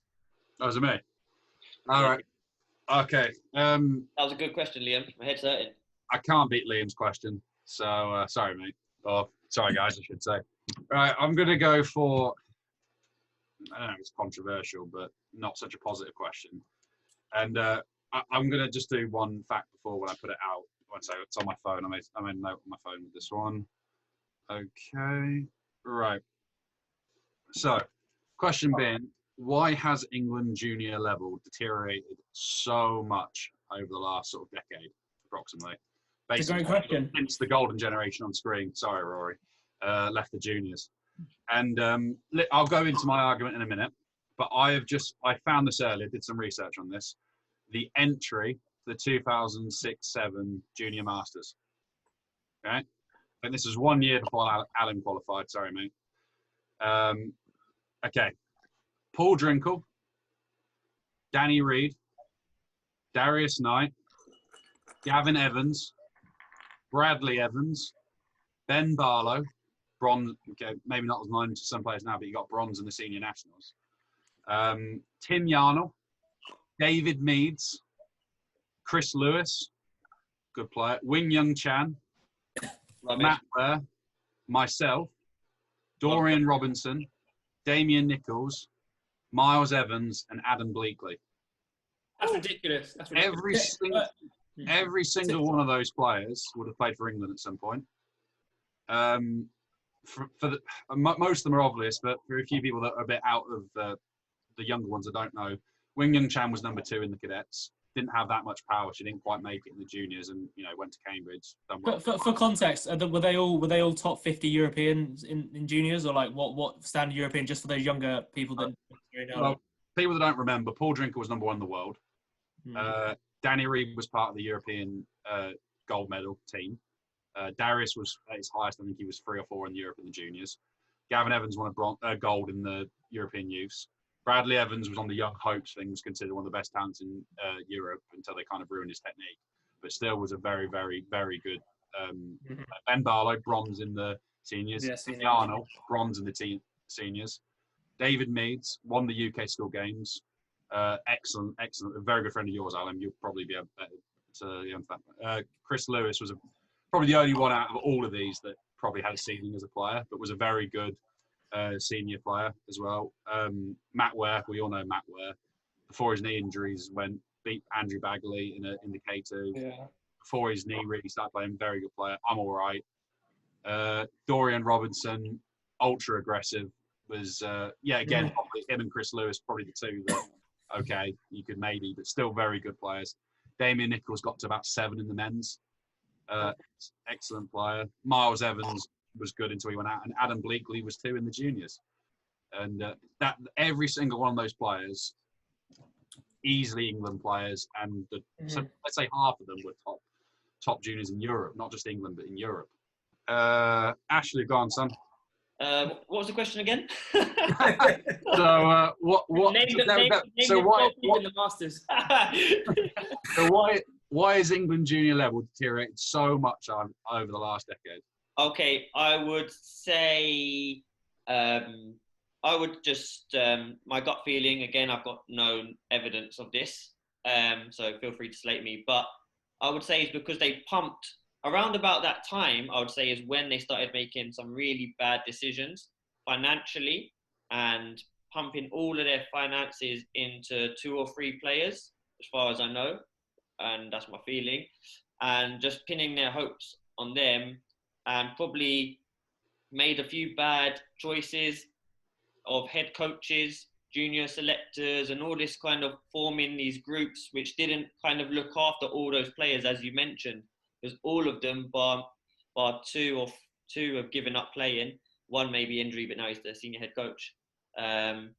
That was me. All right. Okay. That was a good question, Liam. My head's hurting. I can't beat Liam's question, so sorry, mate. Or sorry, guys, I should say. All right, I'm going to go for, I don't know if it's controversial, but not such a positive question. And I'm going to just do one fact before when I put it out. Once it's on my phone, I made a note on my phone with this one. Okay. Right. So, question being, why has England junior level deteriorated so much over the last sort of decade, approximately? It's a great question. Since the golden generation on screen, sorry, Rory, left the juniors. And I'll go into my argument in a minute, but I found this earlier, did some research on this. The entry, the 2006-07 Junior Masters. Okay? And this is 1 year before Alim qualified, sorry, mate. Okay. Paul Drinkle, Danny Reed, Darius Knight, Gavin Evans, Bradley Evans, Ben Barlow, bronze, okay, maybe not as known to some players now, but you got bronze in the senior nationals. Tim Yarnell, David Meads, Chris Lewis, good player, Wing Young Chan, Matt Ware, myself, Dorian Robinson, Damian Nichols, Miles Evans, and Adam Bleakley. That's ridiculous. That's ridiculous. Every single one of those players would have played for England at some point. Most of them are obvious, but for a few people that are a bit out of the younger ones, I don't know. Wing Young Chan was number 2 in the cadets. Didn't have that much power. She didn't quite make it in the juniors, and went to Cambridge. Done well. For context, were they all top 50 Europeans in juniors, or like what standard European just for those younger people that? Well, people that don't remember, Paul Drinkle was number 1 in the world. Danny Reed was part of the European gold medal team. Darius was at his highest. I think he was 3 or 4 in Europe in the juniors. Gavin Evans won a gold in the European youths. Bradley Evans was on the Young Hopes thing, was considered one of the best talents in Europe until they kind of ruined his technique, but still was a very, very, very good. Ben Barlow, bronze in the seniors. Yeah, Arnold, bronze in the seniors. David Meads won the UK School Games. Excellent. A very good friend of yours, Alim. You'll probably be able to. Chris Lewis was probably the only one out of all of these that probably had a ceiling as a player, but was a very good senior player as well. Matt Ware, we all know Matt Ware. Before his knee injuries, beat Andrew Bagley in the K2. Yeah. Before his knee really started playing, very good player. I'm all right. Dorian Robinson, ultra aggressive. was again, probably him and Chris Lewis, probably the two that okay, you could maybe, but still very good players. Damien Nichols got to about 7 in the men's. Excellent player. Miles Evans was good until he went out, and Adam Bleakley was 2 in the juniors. And that every single one of those players, easily England players, and so let's say half of them were top juniors in Europe, not just England, but in Europe. Ashley, go on, son. What was the question again? So in the Masters. So why is England junior level deteriorated so much over the last decade? Okay, I would say, I would just, my gut feeling, again, I've got no evidence of this, so feel free to slate me, but I would say it's because they pumped, around about that time, I would say is when they started making some really bad decisions financially and pumping all of their finances into 2 or 3 players, as far as I know, and that's my feeling, and just pinning their hopes on them, and probably made a few bad choices of head coaches, junior selectors, and all this kind of forming these groups which didn't kind of look after all those players, as you mentioned, because all of them, bar 2 have given up playing. 1 maybe injury, but now he's the senior head coach. And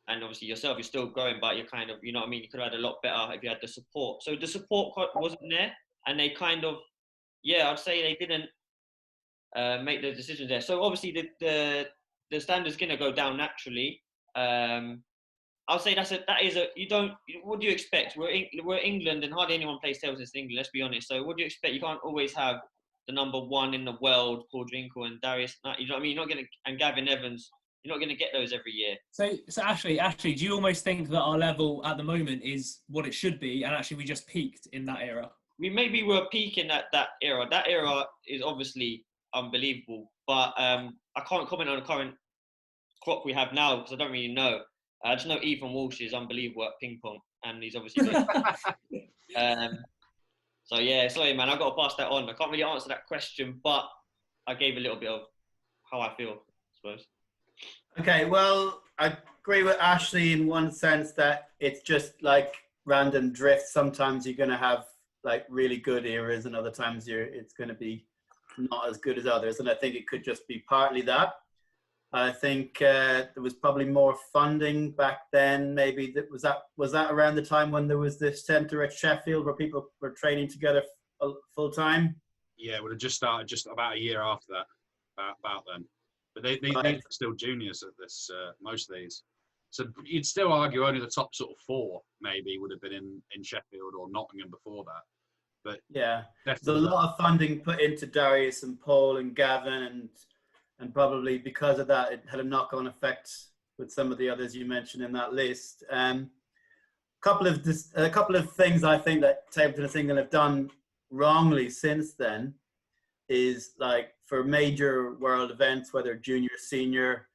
obviously yourself, you're still growing, but you're kind of, you know what I mean? You could have had a lot better if you had the support. So the support wasn't there, and they kind of, I'd say they didn't make the decisions there. So obviously the standard's going to go down naturally. I'll say what do you expect? We're England, and hardly anyone plays tables in England, let's be honest. So what do you expect? You can't always have the number 1 in the world, Paul Drinkle and Darius, you know what I mean? You're not going to, and Gavin Evans, you're not going to get those every year. So Ashley, do you almost think that our level at the moment is what it should be, and actually we just peaked in that era? Maybe we're peaking at that era. That era is obviously unbelievable, but I can't comment on the current crop we have now because I don't really know. I just know Ethan Walsh is unbelievable at ping pong, and he's obviously so yeah, sorry man, I've got to pass that on. I can't really answer that question, but I gave a little bit of how I feel, I suppose. Okay, well, I agree with Ashley in one sense that it's just like random drift. Sometimes you're going to have like really good eras, and other times it's going to be not as good as others. And I think it could just be partly that. I think there was probably more funding back then. Maybe was that around the time when there was this centre at Sheffield where people were training together full time? Yeah, it would have just started just about a year after that, about then. But these are still juniors at this, most of these. So you'd still argue only the top sort of 4 maybe would have been in Sheffield or Nottingham before that. But yeah, there's a lot of funding put into Darius and Paul and Gavin, and probably because of that, it had a knock-on effect with some of the others you mentioned in that list. A couple of things I think that Table Tennis England have done wrongly since then is like for major world events, whether junior, senior,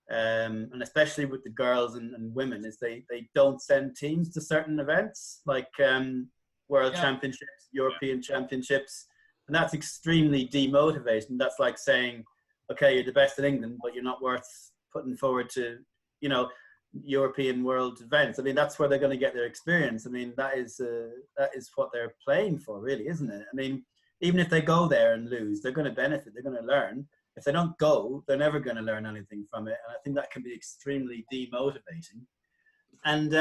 and especially with the girls and women, is they don't send teams to certain events like World Championships, European Championships, and that's extremely demotivating. That's like saying, okay, you're the best in England, but you're not worth putting forward to, European world events. I mean, that's where they're going to get their experience. I mean, that is what they're playing for, really, isn't it? I mean, even if they go there and lose, they're going to benefit. They're going to learn. If they don't go, they're never going to learn anything from it. And I think that can be extremely demotivating. And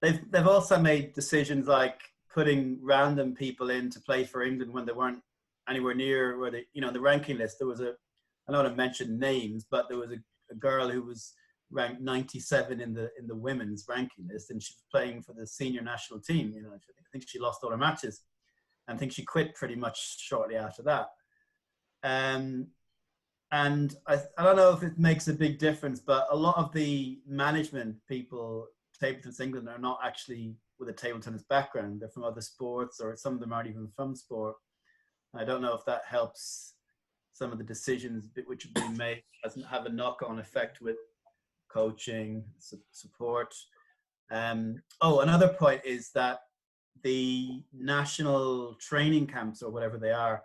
they've also made decisions like putting random people in to play for England when they weren't anywhere near where they, the ranking list. There was I don't want to mention names, but there was a girl who was ranked 97 in the women's ranking list, and she was playing for the senior national team. I think she lost all her matches, and I think she quit pretty much shortly after that. And I don't know if it makes a big difference, but a lot of the management people, Table Tennis England, are not actually with a table tennis background. They're from other sports, or some of them aren't even from sport. I don't know if that helps some of the decisions which have been made. Doesn't have a knock-on effect with coaching, support. Another point is that the national training camps, or whatever they are,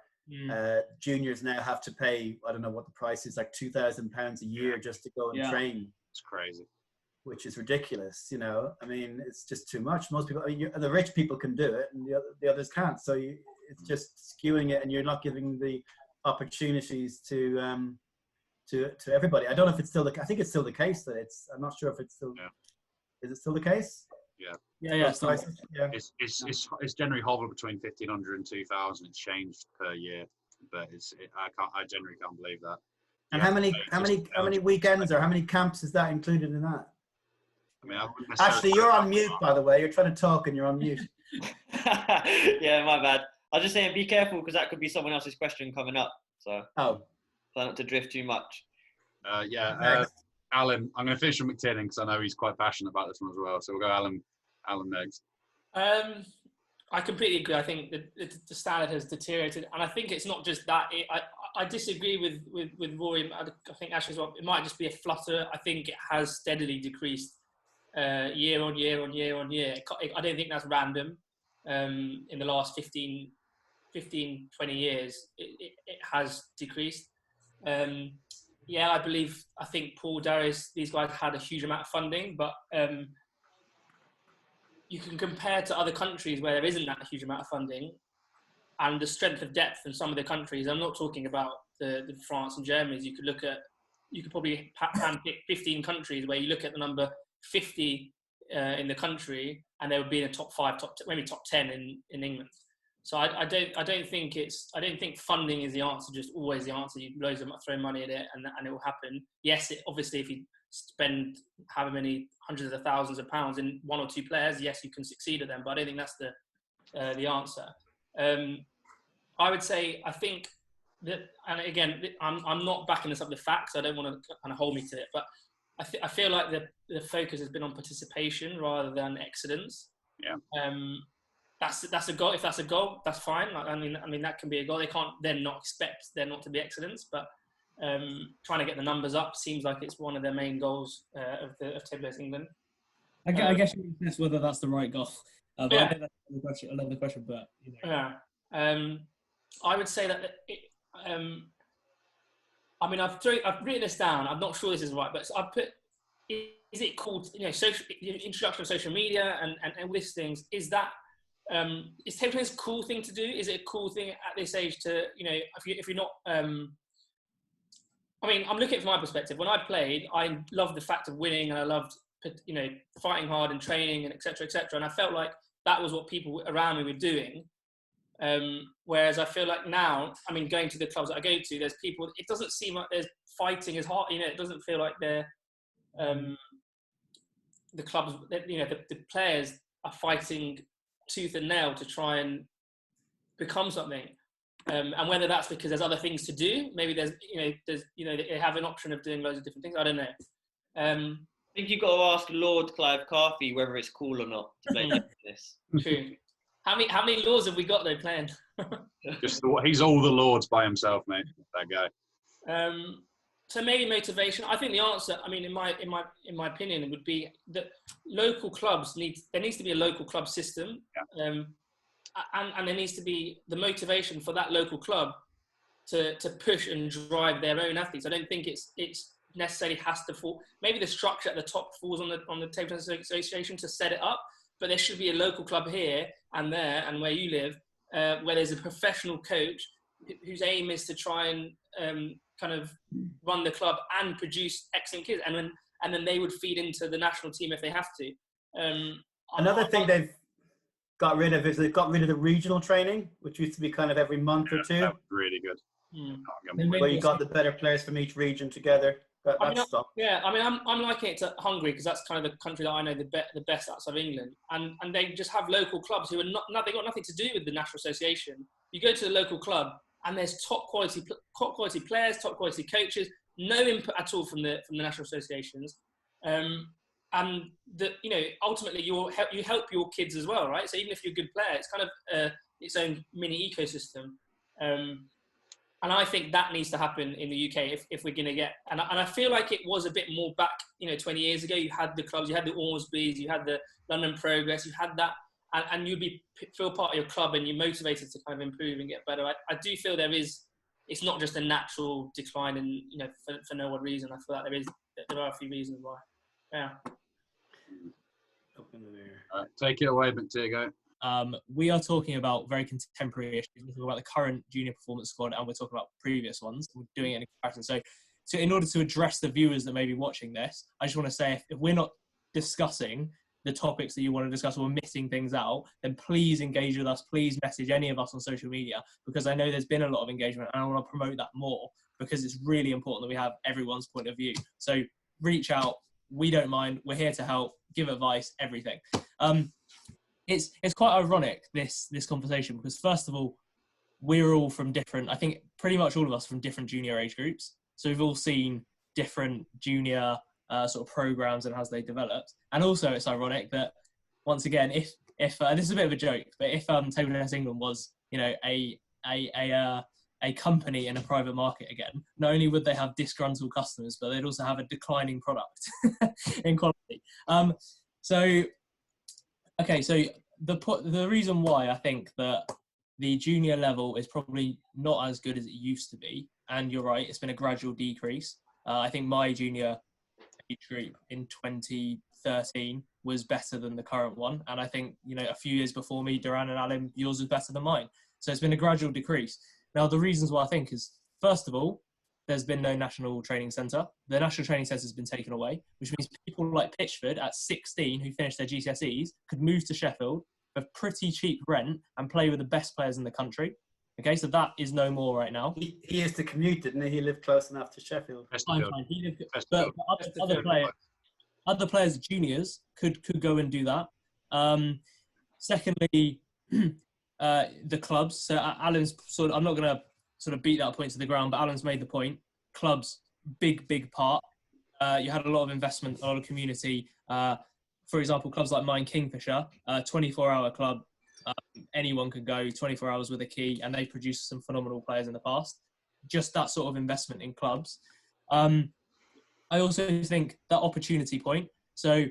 Juniors now have to pay, I don't know what the price is, like £2,000 a year just to go and train. It's crazy. Which is ridiculous, you know. I mean, it's just too much. Most people, I mean, the rich people can do it, and the others can't. So it's just skewing it, and you're not giving the opportunities to everybody. I don't know if it's still I think it's still the case that it's. I'm not sure if it's still. Yeah. Is it still the case? Yeah. Yeah. It's generally hovered between 1,500 and 2,000. It's changed per year, but I generally can't believe that. And how many weekends or how many camps is that included in that? I mean, Ashley, you're on mute, by the way. You're trying to talk and you're on mute. Yeah, my bad. I was just saying, be careful because that could be someone else's question coming up. So, try not to drift too much. Alim, I'm going to finish with McTinnan because I know he's quite passionate about this one as well. So we'll go Alim next. I completely agree. I think the standard has deteriorated, and I think it's not just that. I disagree with Rory. I think Ashley as well. It might just be a flutter. I think it has steadily decreased year on year. I don't think that's random. In the last 15, 20 years, it has decreased. I think Paul, Darius, these guys had a huge amount of funding, but you can compare to other countries where there isn't that huge amount of funding and the strength of depth in some of the countries. I'm not talking about the France and Germany. You could probably handpick 15 countries where you look at the number 50 in the country and they would be in the top 5, maybe top 10 in England. So I don't think funding is the answer, just always the answer. You throw money at it and it will happen. Yes, obviously if you spend however many hundreds of thousands of pounds in 1 or 2 players, yes, you can succeed at them, but I don't think that's the answer. I would say, I think that, and again, I'm not backing this up with facts. I don't want to kind of hold me to it, but I feel like the focus has been on participation rather than excellence. Yeah. That's a goal. If that's a goal, that's fine. I mean that can be a goal. They can't then not expect there not to be excellence, but trying to get the numbers up seems like it's one of their main goals of Table England. I guess you can guess whether that's the right goal. I know that's another question, but you know. Yeah. I would say that I've written this down. I'm not sure this is right, but I've put. Is it called introduction of social media and all these things? Is that is table tennis a cool thing to do? Is it a cool thing at this age to if you're not? I mean, I'm looking at it from my perspective. When I played, I loved the fact of winning, and I loved fighting hard and training and etc. And I felt like that was what people around me were doing. Whereas I feel like now, I mean, going to the clubs that I go to, there's people. It doesn't seem like there's fighting as hard. It doesn't feel like they're the clubs. The players are fighting tooth and nail to try and become something. And whether that's because there's other things to do, maybe they have an option of doing loads of different things. I don't know. I think you've got to ask Lord Clive Carthy whether it's cool or not to play this. True. How many lords have we got though playing? He's all the lords by himself, mate. That guy. So maybe motivation. I think the answer, I mean, in my opinion, it would be that local clubs there needs to be a local club system, and there needs to be the motivation for that local club to push and drive their own athletes. I don't think it's necessarily has to fall. Maybe the structure at the top falls on the Table Tennis Association to set it up, but there should be a local club here and there and where you live, where there's a professional coach whose aim is to try and kind of run the club and produce excellent kids, and then they would feed into the national team if they have to. Another thing they've got rid of is they've got rid of the regional training, which used to be kind of every month or two. That was really good. Where you got the better players from each region together. That's stopped. Yeah, I mean, I'm liking it to Hungary because that's kind of the country that I know the best outside of England, and they just have local clubs who are they got nothing to do with the national association. You go to the local club and there's top quality players, top quality coaches, no input at all from the national associations, and ultimately you help your kids as well, right? So even if you're a good player, it's kind of its own mini ecosystem. And I think that needs to happen in the UK if we're going to get. And I feel like it was a bit more back, 20 years ago. You had the clubs, you had the Ormsbys, you had the London Progress, you had that. and you'd feel part of your club and you're motivated to kind of improve and get better. I do feel it's not just a natural decline and, you know, for no one reason. I feel like there are a few reasons why. Yeah. Take it away, Montigo. We are talking about very contemporary issues. We're talking about the current junior performance squad, and we're talking about previous ones. We're doing it in comparison. So in order to address the viewers that may be watching this, I just want to say, if we're not discussing the topics that you want to discuss, or we're missing things out, then please engage with us. Please message any of us on social media, because I know there's been a lot of engagement, and I want to promote that more, because it's really important that we have everyone's point of view. So reach out. We don't mind. We're here to help, give advice, everything. It's quite ironic, this conversation, because first of all, we're all from different, I think pretty much all of us from different junior age groups. So we've all seen different junior sort of programs and how they developed. And also it's ironic that, once again, if this is a bit of a joke, but if Table Tennis England was, you know, a company in a private market again, not only would they have disgruntled customers, but they'd also have a declining product in quality. So the reason why I think that the junior level is probably not as good as it used to be, and you're right, it's been a gradual decrease. I think my junior age group in 2013 was better than the current one, and I think, you know, a few years before me, Duran and Alim, yours was better than mine. So it's been a gradual decrease. Now, the reasons why I think is, first of all, there's been no national training centre. The national training centre has been taken away, which means people like Pitchford at 16 who finished their GCSEs could move to Sheffield for pretty cheap rent and play with the best players in the country. Okay, so that is no more right now. He used to commute, didn't he? He lived close enough to Sheffield. Fine. But other players, juniors, could go and do that. Secondly, the clubs. So Alan's sort of, I'm not going to sort of beat that point to the ground, but Alan's made the point. Clubs, big part. You had a lot of investment, a lot of community. For example, clubs like mine, Kingfisher, 24-hour club. Anyone could go 24 hours with a key, and they produced some phenomenal players in the past. Just that sort of investment in clubs. I also think that opportunity point. So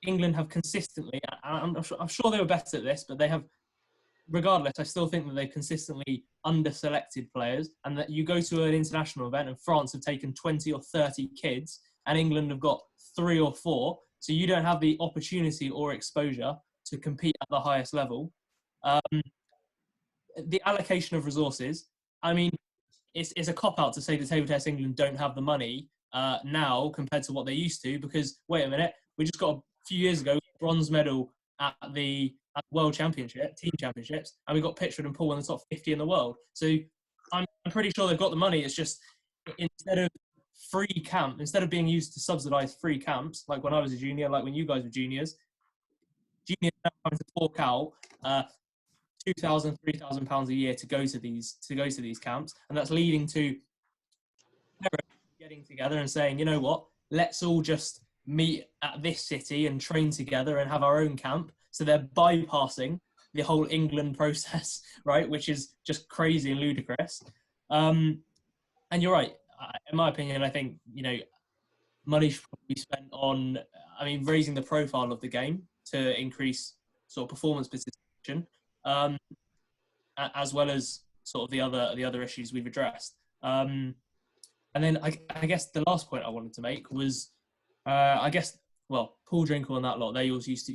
England have consistently, I'm sure they were better at this, but they have, regardless, I still think that they've consistently under-selected players, and that you go to an international event and France have taken 20 or 30 kids and England have got 3 or 4. So you don't have the opportunity or exposure to compete at the highest level. The allocation of resources, I mean, it's a cop-out to say that Table Tennis England don't have the money now compared to what they used to, because, wait a minute, we just got a few years ago bronze medal at the World Championship, Team Championships, and we got Pitchford and Paul in the top 50 in the world. So I'm pretty sure they've got the money. It's just, instead of being used to subsidise free camps, like when I was a junior, like when you guys were juniors are now having to fork out £2,000, £3,000 a year to go to these camps, and that's leading to parents getting together and saying, you know what, let's all just meet at this city and train together and have our own camp. So they're bypassing the whole England process, right, which is just crazy and ludicrous. And you're right. In my opinion, I think, you know, money should be spent on, I mean, raising the profile of the game to increase sort of performance participation, as well as sort of the other issues we've addressed. And then I guess the last point I wanted to make was, Paul Drinkle and that lot, they used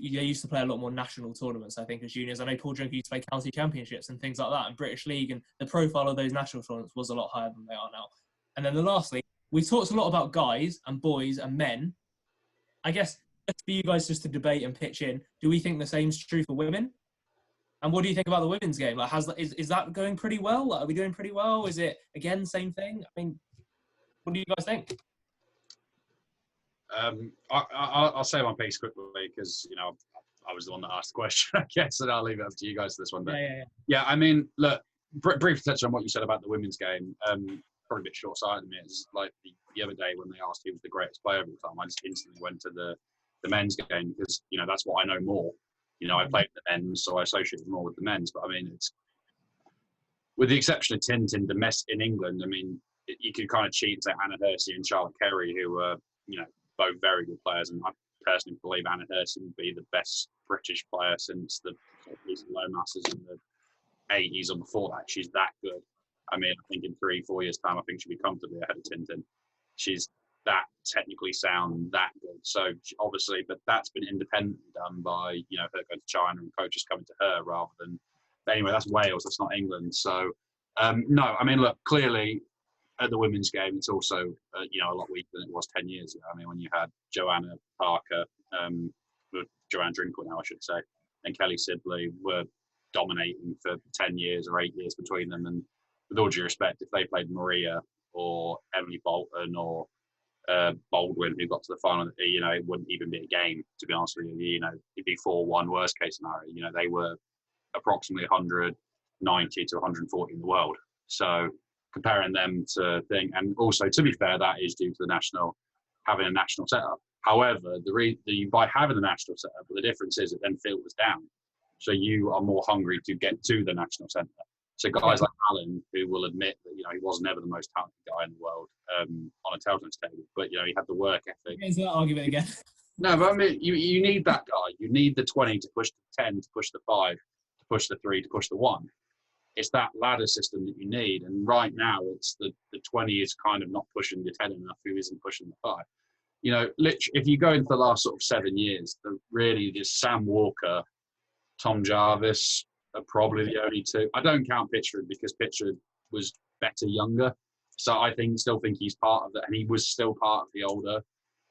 to play a lot more national tournaments, I think, as juniors. I know Paul Drinkle used to play county championships and things like that, and British League, and the profile of those national tournaments was a lot higher than they are now. And then lastly, we talked a lot about guys and boys and men. I guess for you guys just to debate and pitch in, do we think the same's true for women? And what do you think about the women's game? Like, is that going pretty well? Like, are we doing pretty well? Is it, again, same thing? I mean, what do you guys think? I'll say my piece quickly, because, you know, I was the one that asked the question, I guess, and I'll leave it up to you guys for this one. But yeah, I mean, look, briefly touch on what you said about the women's game. Probably a bit short-sighted of me. It's like the other day when they asked who was the greatest player of all time, I just instantly went to the men's game, because, you know, that's what I know more. You know, I played the men's, so I associate more with the men's. But I mean, it's, with the exception of Tintin in England, I mean, you could kind of cheat and say Anna Hersey and Charlotte Kerry, who were, you know, both very good players, and I personally believe Anna Hersey would be the best British player since the Lisa Lomas's in the 80s or before that. She's that good. I mean, I think in 3-4 years' time, I think she'll be comfortably ahead of Tintin. She's that technically sound, that good. So obviously, but that's been independently done by, you know, her going to China and coaches coming to her rather than, anyway, that's Wales, that's not England. So no, I mean, look, clearly at the women's game, it's also, you know, a lot weaker than it was 10 years ago. I mean, when you had Joanna Parker, Joanne Drinkle now, I should say, and Kelly Sibley were dominating for 10 years or 8 years between them. And with all due respect, if they played Maria or Emily Bolton or Baldwin, who got to the final, you know, it wouldn't even be a game, to be honest with you. You know, it'd be 4-1 worst case scenario. You know, they were approximately 190 to 140 in the world. So comparing them to thing, and also to be fair, that is due to the having a national setup. However, by having the national setup, the difference is it then filters down. So you are more hungry to get to the national centre. So guys like Alim, who will admit that, you know, he was never the most talented guy in the world on a table tennis table, but, you know, he had the work ethic. Here's that argument again. No, but I mean, you need that guy. You need the 20 to push the 10, to push the 5, to push the 3, to push the 1. It's that ladder system that you need. And right now, it's the 20 is kind of not pushing the 10 enough, who isn't pushing the 5. You know, literally, if you go into the last sort of 7 years, really just Sam Walker, Tom Jarvis are probably the only two. I don't count Pitchford because Pitchford was better younger. So I still think he's part of that. And he was still part of the older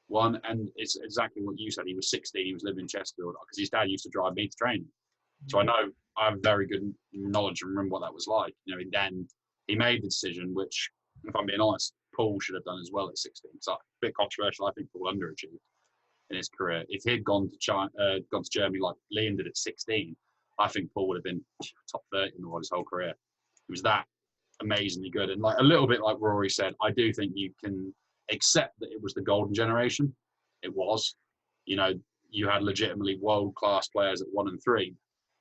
one. And it's exactly what you said. He was 16. He was living in Chesterfield because his dad used to drive me to training. So I know I have very good knowledge and remember what that was like. You know, and then he made the decision, which, if I'm being honest, Paul should have done as well at 16. So a bit controversial. I think Paul underachieved in his career. If he'd gone to Germany like Liam did at 16, I think Paul would have been top 30 in the world his whole career. He was that amazingly good. And like a little bit like Rory said, I do think you can accept that it was the golden generation. It was. You know, you had legitimately world-class players at 1 and 3,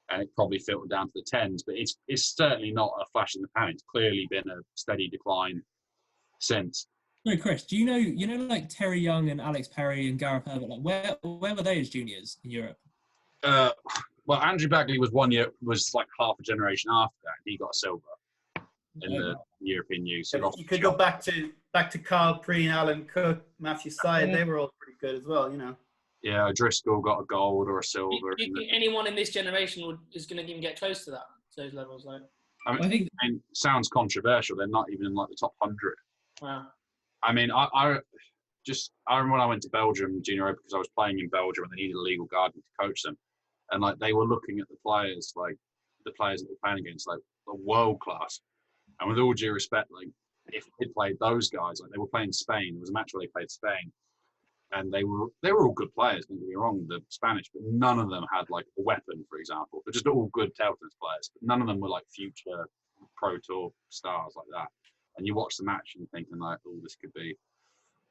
and it probably filtered down to the 10s. But it's certainly not a flash in the pan. It's clearly been a steady decline since. No, Chris, do you know like Terry Young and Alex Perry and Gareth Herbert, like where were they as juniors in Europe? Well, Andrew Bagley was like half a generation after that. He got a silver in the European youth. So you could go back to Carl Preen, Alan Cook, Matthew Syed. They were all pretty good as well, you know. Yeah, Driscoll got a gold or a silver. Do you think anyone in this generation is going to even get close to those levels? Like, I mean, sounds controversial. They're not even in like the top 100. Wow. I mean, I remember when I went to Belgium junior open because I was playing in Belgium and they needed a legal guardian to coach them, and like they were looking at the players that were playing against, like the world class. And with all due respect, like if they played those guys, like they were playing Spain. There was a match where they played Spain, and they were all good players. Don't get me wrong, the Spanish, but none of them had like a weapon, for example. They're just all good table tennis players, but none of them were like future pro tour stars like that. And you watch the match and you're thinking like, oh,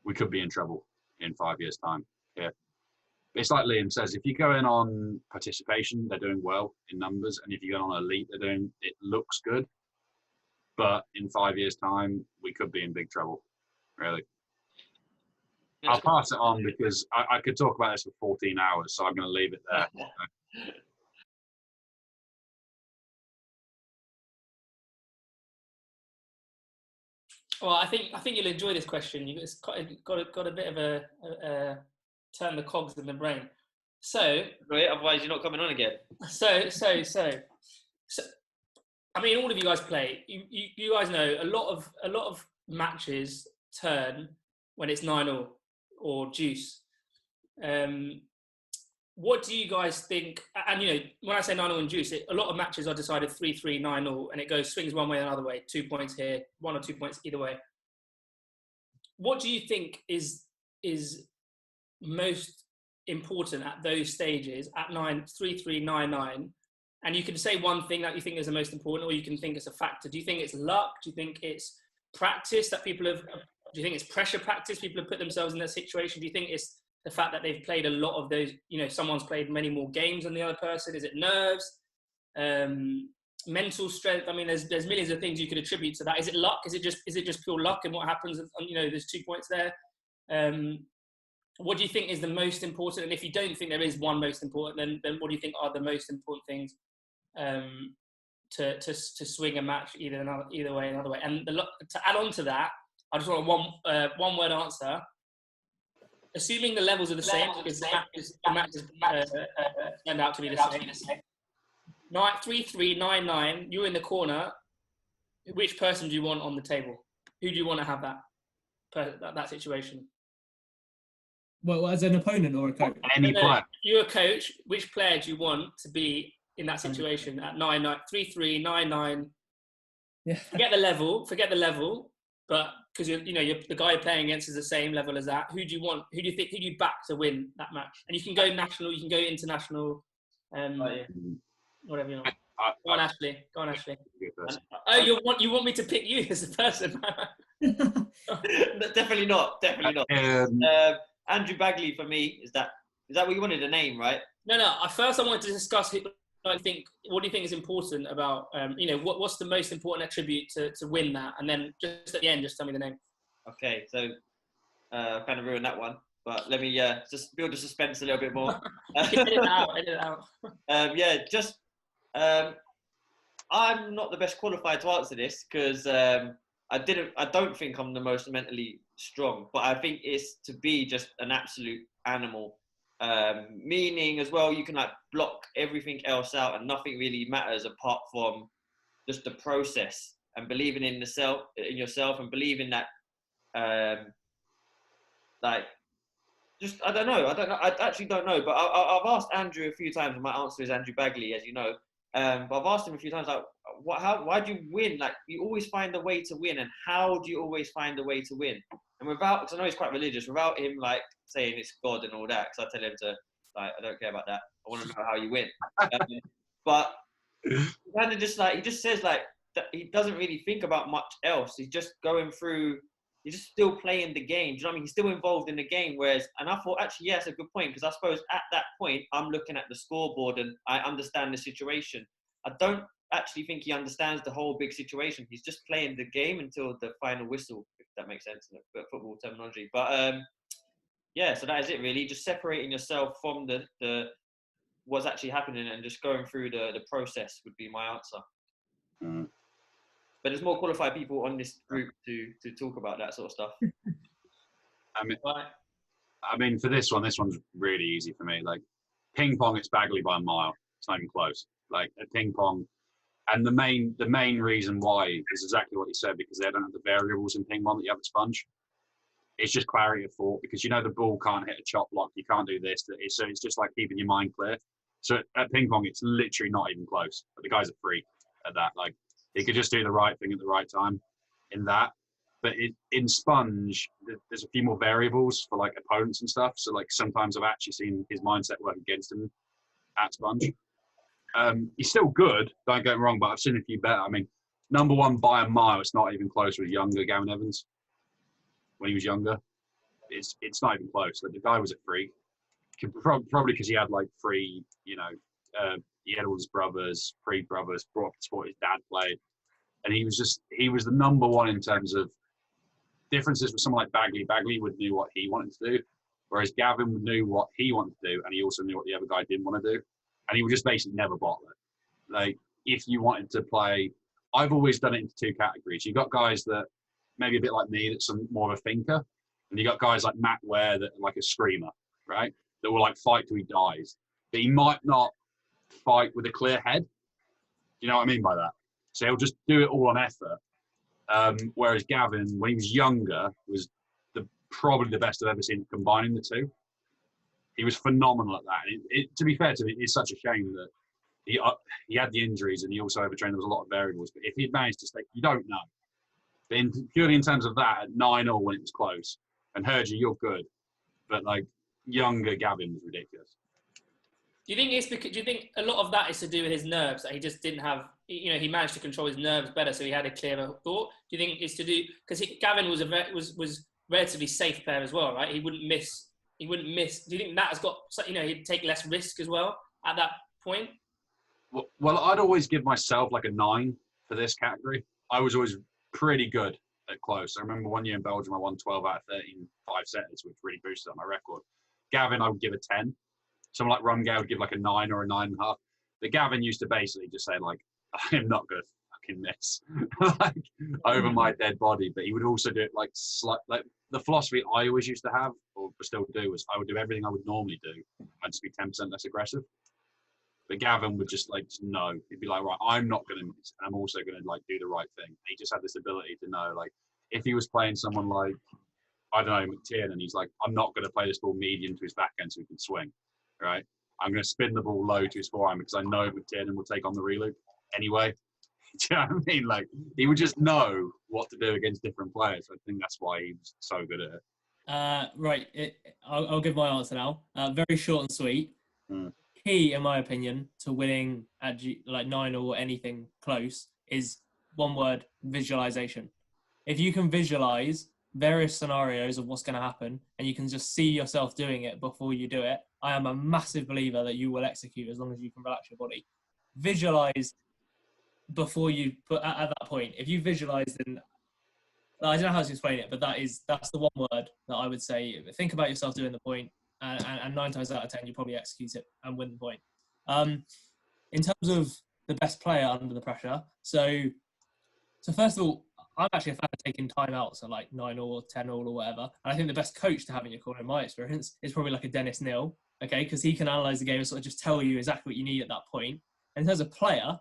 we could be in trouble in 5 years' time. Yeah. It's like Liam says, if you go in on participation, they're doing well in numbers. And if you go on elite, it looks good. But in 5 years' time, we could be in big trouble, really. I'll pass it on because I could talk about this for 14 hours, so I'm going to leave it there. Well, I think you'll enjoy this question. It's got a bit of a turn the cogs in the brain. So, otherwise you're not coming on again. So, I mean, all of you guys play. You guys know a lot of matches turn when it's 9-0 or deuce. What do you guys think? And you know, when I say 9-0 and deuce, a lot of matches are decided 3-3, 9-0, and it swings one way or another way. 2 points here, 1 or 2 points either way. What do you think is most important at those stages at 3-3, 9-9? And you can say one thing that you think is the most important, or you can think it's a factor. Do you think it's luck? Do you think it's practice that people have? Do you think it's pressure practice? People have put themselves in that situation. Do you think it's the fact that they've played a lot of those? You know, someone's played many more games than the other person. Is it nerves? Mental strength? I mean, there's millions of things you could attribute to that. Is it luck? Is it just pure luck and what happens? And you know, there's 2 points there. what do you think is the most important? And if you don't think there is one most important, then what do you think are the most important things to swing a match either way, another way? And to add on to that, I just want a one word answer. Assuming the levels are the same, because the matches turned out to be the same. 3-3, 9-9. You're in the corner. Which person do you want on the table? Who do you want to have that situation? Well, as an opponent or a coach? Any player. You're a coach. Which player do you want to be in that situation at 9-9, 3-3, 9-9? Yeah. Forget the level, but because you're the guy you're playing against is the same level as that. Who do you want? Who do you back to win that match? And you can go national, you can go international, whatever you want. Go on, Ashley. Oh, you want me to pick you as a person? Definitely not. Andrew Bagley for me. Is that what you wanted, a name, right? No. First, I wanted to discuss what do you think is important about, what's the most important attribute to win that? And then just at the end, just tell me the name. Okay, so kind of ruined that one. But let me just build the suspense a little bit more. Edit it out. I'm not the best qualified to answer this because I don't think I'm the most mentally strong, but I think it's to be just an absolute animal. Meaning as well, you can like block everything else out and nothing really matters apart from just the process and believing in yourself and believing that I don't know. I actually don't know, but I've asked Andrew a few times, and my answer is Andrew Bagley, as you know. But I've asked him a few times, like, why do you win? Like, you always find a way to win, and how do you always find a way to win? And because I know he's quite religious, without him like saying it's God and all that, because I tell him to, like, I don't care about that. I want to know how you win. But kind of just like, he just says like that he doesn't really think about much else. He's just going through. He's just still playing the game. Do you know what I mean? He's still involved in the game. And I thought, actually, yeah, it's a good point, because I suppose at that point, I'm looking at the scoreboard and I understand the situation. I don't actually think he understands the whole big situation. He's just playing the game until the final whistle, if that makes sense in football terminology. But so that is it really. Just separating yourself from the what's actually happening and just going through the process would be my answer. Mm. But there's more qualified people on this group to talk about that sort of stuff. I mean, for this one's really easy for me. Like, ping pong, it's Bagley by a mile. It's not even close. Like, at ping pong, and the main reason why is exactly what he said, because they don't have the variables in ping pong that you have at sponge. It's just clarity of thought, because the ball can't hit a chop block. You can't do this. So it's just like keeping your mind clear. So at ping pong, it's literally not even close. But the guy's a freak at that. Like, he could just do the right thing at the right time in that. But in sponge, there's a few more variables for like opponents and stuff. So like sometimes I've actually seen his mindset work against him at sponge. He's still good, don't get me wrong, but I've seen a few better. I mean, number one by a mile, it's not even close with younger Gavin Evans. When he was younger, it's not even close. Like, the guy was a freak. Probably because he had like three, he had all his brothers, brought up the sport his dad played. And he was the number one in terms of differences with someone like Bagley. Bagley knew what he wanted to do, whereas Gavin knew what he wanted to do, and he also knew what the other guy didn't want to do. And he would just basically never bottle it. Like, if you wanted to play, I've always done it into two categories. You got guys that maybe a bit like me, that's more of a thinker, and you got guys like Matt Ware that are like a screamer, right? That will like fight till he dies, but he might not fight with a clear head. Do you know what I mean by that? So he'll just do it all on effort. Whereas Gavin, when he was younger, was probably the best I've ever seen combining the two. He was phenomenal at that. To be fair to him, it's such a shame that he had the injuries and he also overtrained. There was a lot of variables. But if he'd managed to stay, you don't know. But purely in terms of that, at 9-0 when it was close, and heard you're good. But like, younger Gavin was ridiculous. Do you think a lot of that is to do with his nerves, that he just didn't have, he managed to control his nerves better, so he had a clearer thought? Do you think it's to do, because Gavin was relatively safe player as well, right? He wouldn't miss. Do you think that has got, he'd take less risk as well at that point? Well, I'd always give myself like a 9 for this category. I was always pretty good at close. I remember one year in Belgium, I won 12 out of 13 5-setters, which really boosted up my record. Gavin, I would give a 10. Someone like Rumgay would give like a 9 or a 9.5. But Gavin used to basically just say like, I am not going to fucking miss like over my dead body. But he would also do it like the philosophy I always used to have, or still do, was I would do everything I would normally do. I'd just be 10% less aggressive. But Gavin would just like know. He'd be like, right, I'm not going to miss. I'm also going to like do the right thing. He just had this ability to know, like, if he was playing someone like, I don't know, McTiernan, he's like, I'm not going to play this ball medium to his backhand so he can swing, right? I'm going to spin the ball low to his forehand because I know McTiernan will take on the reloop anyway. Do you know what I mean? Like, he would just know what to do against different players. I think that's why he was so good at it. Right, I'll give my answer now. Very short and sweet. Key, in my opinion, to winning at like 9 or anything close is one word: visualization. If you can visualize various scenarios of what's going to happen and you can just see yourself doing it before you do it, I am a massive believer that you will execute as long as you can relax your body. Visualize before you put at that point. If you visualize, then I don't know how to explain it, but that's the one word that I would say. Think about yourself doing the point, and 9 times out of 10 you probably execute it and win the point. In terms of the best player under the pressure, so first of all, I'm actually a fan of taking timeouts at like 9 or 10 all or whatever. And I think the best coach to have in your corner, in my experience, is probably like a Dennis Neal, okay? Because he can analyse the game and sort of just tell you exactly what you need at that point. And in terms of player,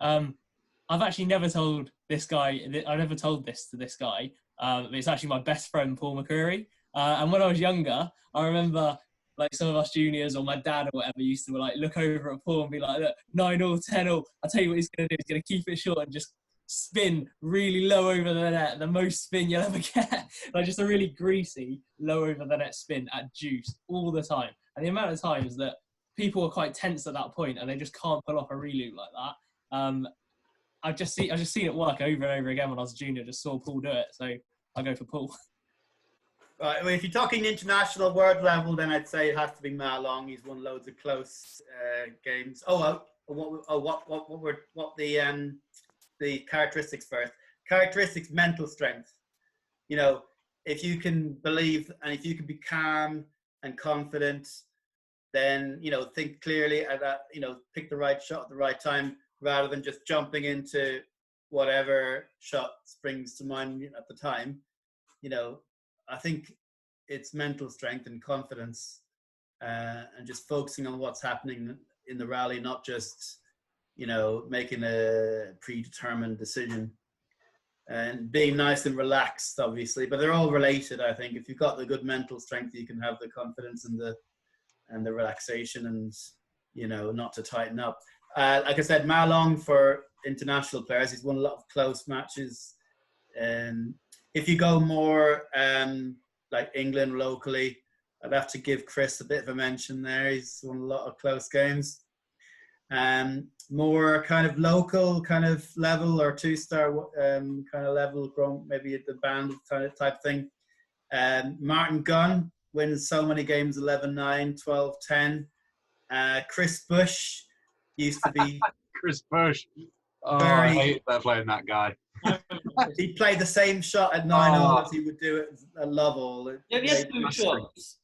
I've actually never told this guy, I never told this to this guy. It's actually my best friend, Paul McCreary. And when I was younger, I remember like some of us juniors or my dad or whatever used to like look over at Paul and be like, look, 9 or 10 or I'll tell you what he's going to do. He's going to keep it short and just spin really low over the net, the most spin you'll ever get. Like just a really greasy, low over the net spin at deuce all the time. And the amount of times that people are quite tense at that point and they just can't pull off a reloop like that. I've just seen it work over and over again when I was a junior. Just saw Paul do it, so I'll go for Paul. Right, well, if you're talking international world level, then I'd say it has to be Ma Long. He's won loads of close games. What the characteristics first. Characteristics: mental strength. You know, if you can believe and if you can be calm and confident, then think clearly at that. Pick the right shot at the right time, rather than just jumping into whatever shot springs to mind at the time. I think it's mental strength and confidence, and just focusing on what's happening in the rally, not just, making a predetermined decision, and being nice and relaxed, obviously. But they're all related, I think. If you've got the good mental strength, you can have the confidence and the relaxation and, not to tighten up. Like I said, Ma Long for international players, he's won a lot of close matches. If you go more like England locally, I'd have to give Chris a bit of a mention there. He's won a lot of close games. More kind of local kind of level or 2-star kind of level, grown maybe at the band kind of type thing. Martin Gunn wins so many games, 11-9, 12-10. Chris Bush used to be... Chris Bush. Oh, I hate playing that guy. He played the same shot at 9-all as he would do at Love-all. Yeah, he has 2 shots.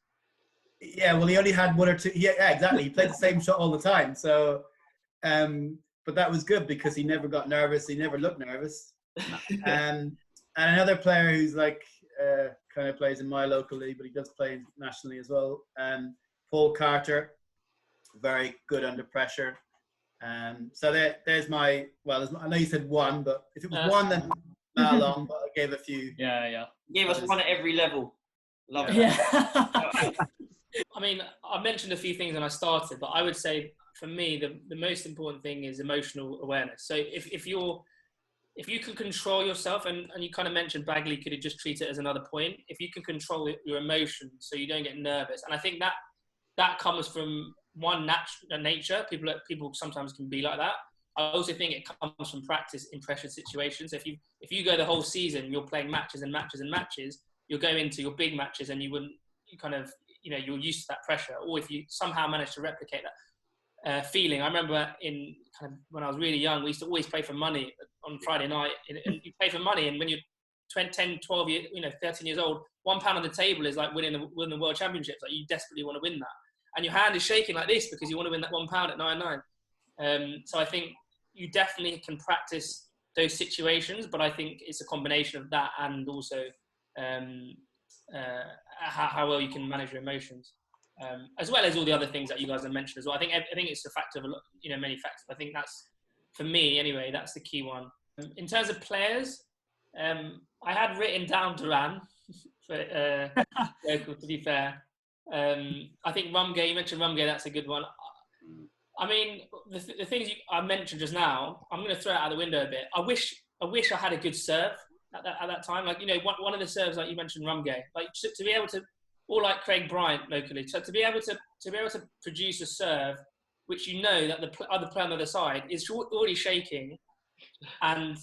Yeah, well, he only had 1 or 2. Yeah, exactly. He played the same shot all the time. So, but that was good because he never got nervous. He never looked nervous. And another player who's like kind of plays in my local league, but he does play nationally as well. Paul Carter, very good under pressure. So there's my, I know you said 1, but if it was 1, then Ma Long, but I gave a few. Yeah. Gave us 1 at every level. Love it. Yeah. I mean, I mentioned a few things when I started, but I would say for me, the most important thing is emotional awareness. So if you can control yourself, and you kind of mentioned Bagley could have just treat it as another point. If you can control your emotions so you don't get nervous, and I think that comes from one nature. People sometimes can be like that. I also think it comes from practice in pressure situations. If you go the whole season, you're playing matches and matches and matches, you'll go into your big matches and you're used to that pressure. Or if you somehow manage to replicate that feeling. I remember when I was really young, we used to always play for money on Friday night. And you play for money, and when you're 10, 12 years, 13 years old, £1 on the table is like winning the World Championships. Like, you desperately want to win that. And your hand is shaking like this because you want to win that £1 at 9.9. So I think you definitely can practice those situations, but I think it's a combination of that and also how well you can manage your emotions, as well as all the other things that you guys have mentioned as well. I think it's a factor of many factors. I think that's, for me anyway, that's the key one. In terms of players, I had written down Duran for local, to be fair. I think Rumgay, you mentioned Rumgay, that's a good one. I mean, the things I mentioned just now, I'm going to throw it out the window a bit. I wish I had a good serve at that time. Like, one of the serves, like you mentioned, Rumgay, like to be able to, or like Craig Bryant locally, so to be able to produce a serve, which that the other player on the other side is already shaking, and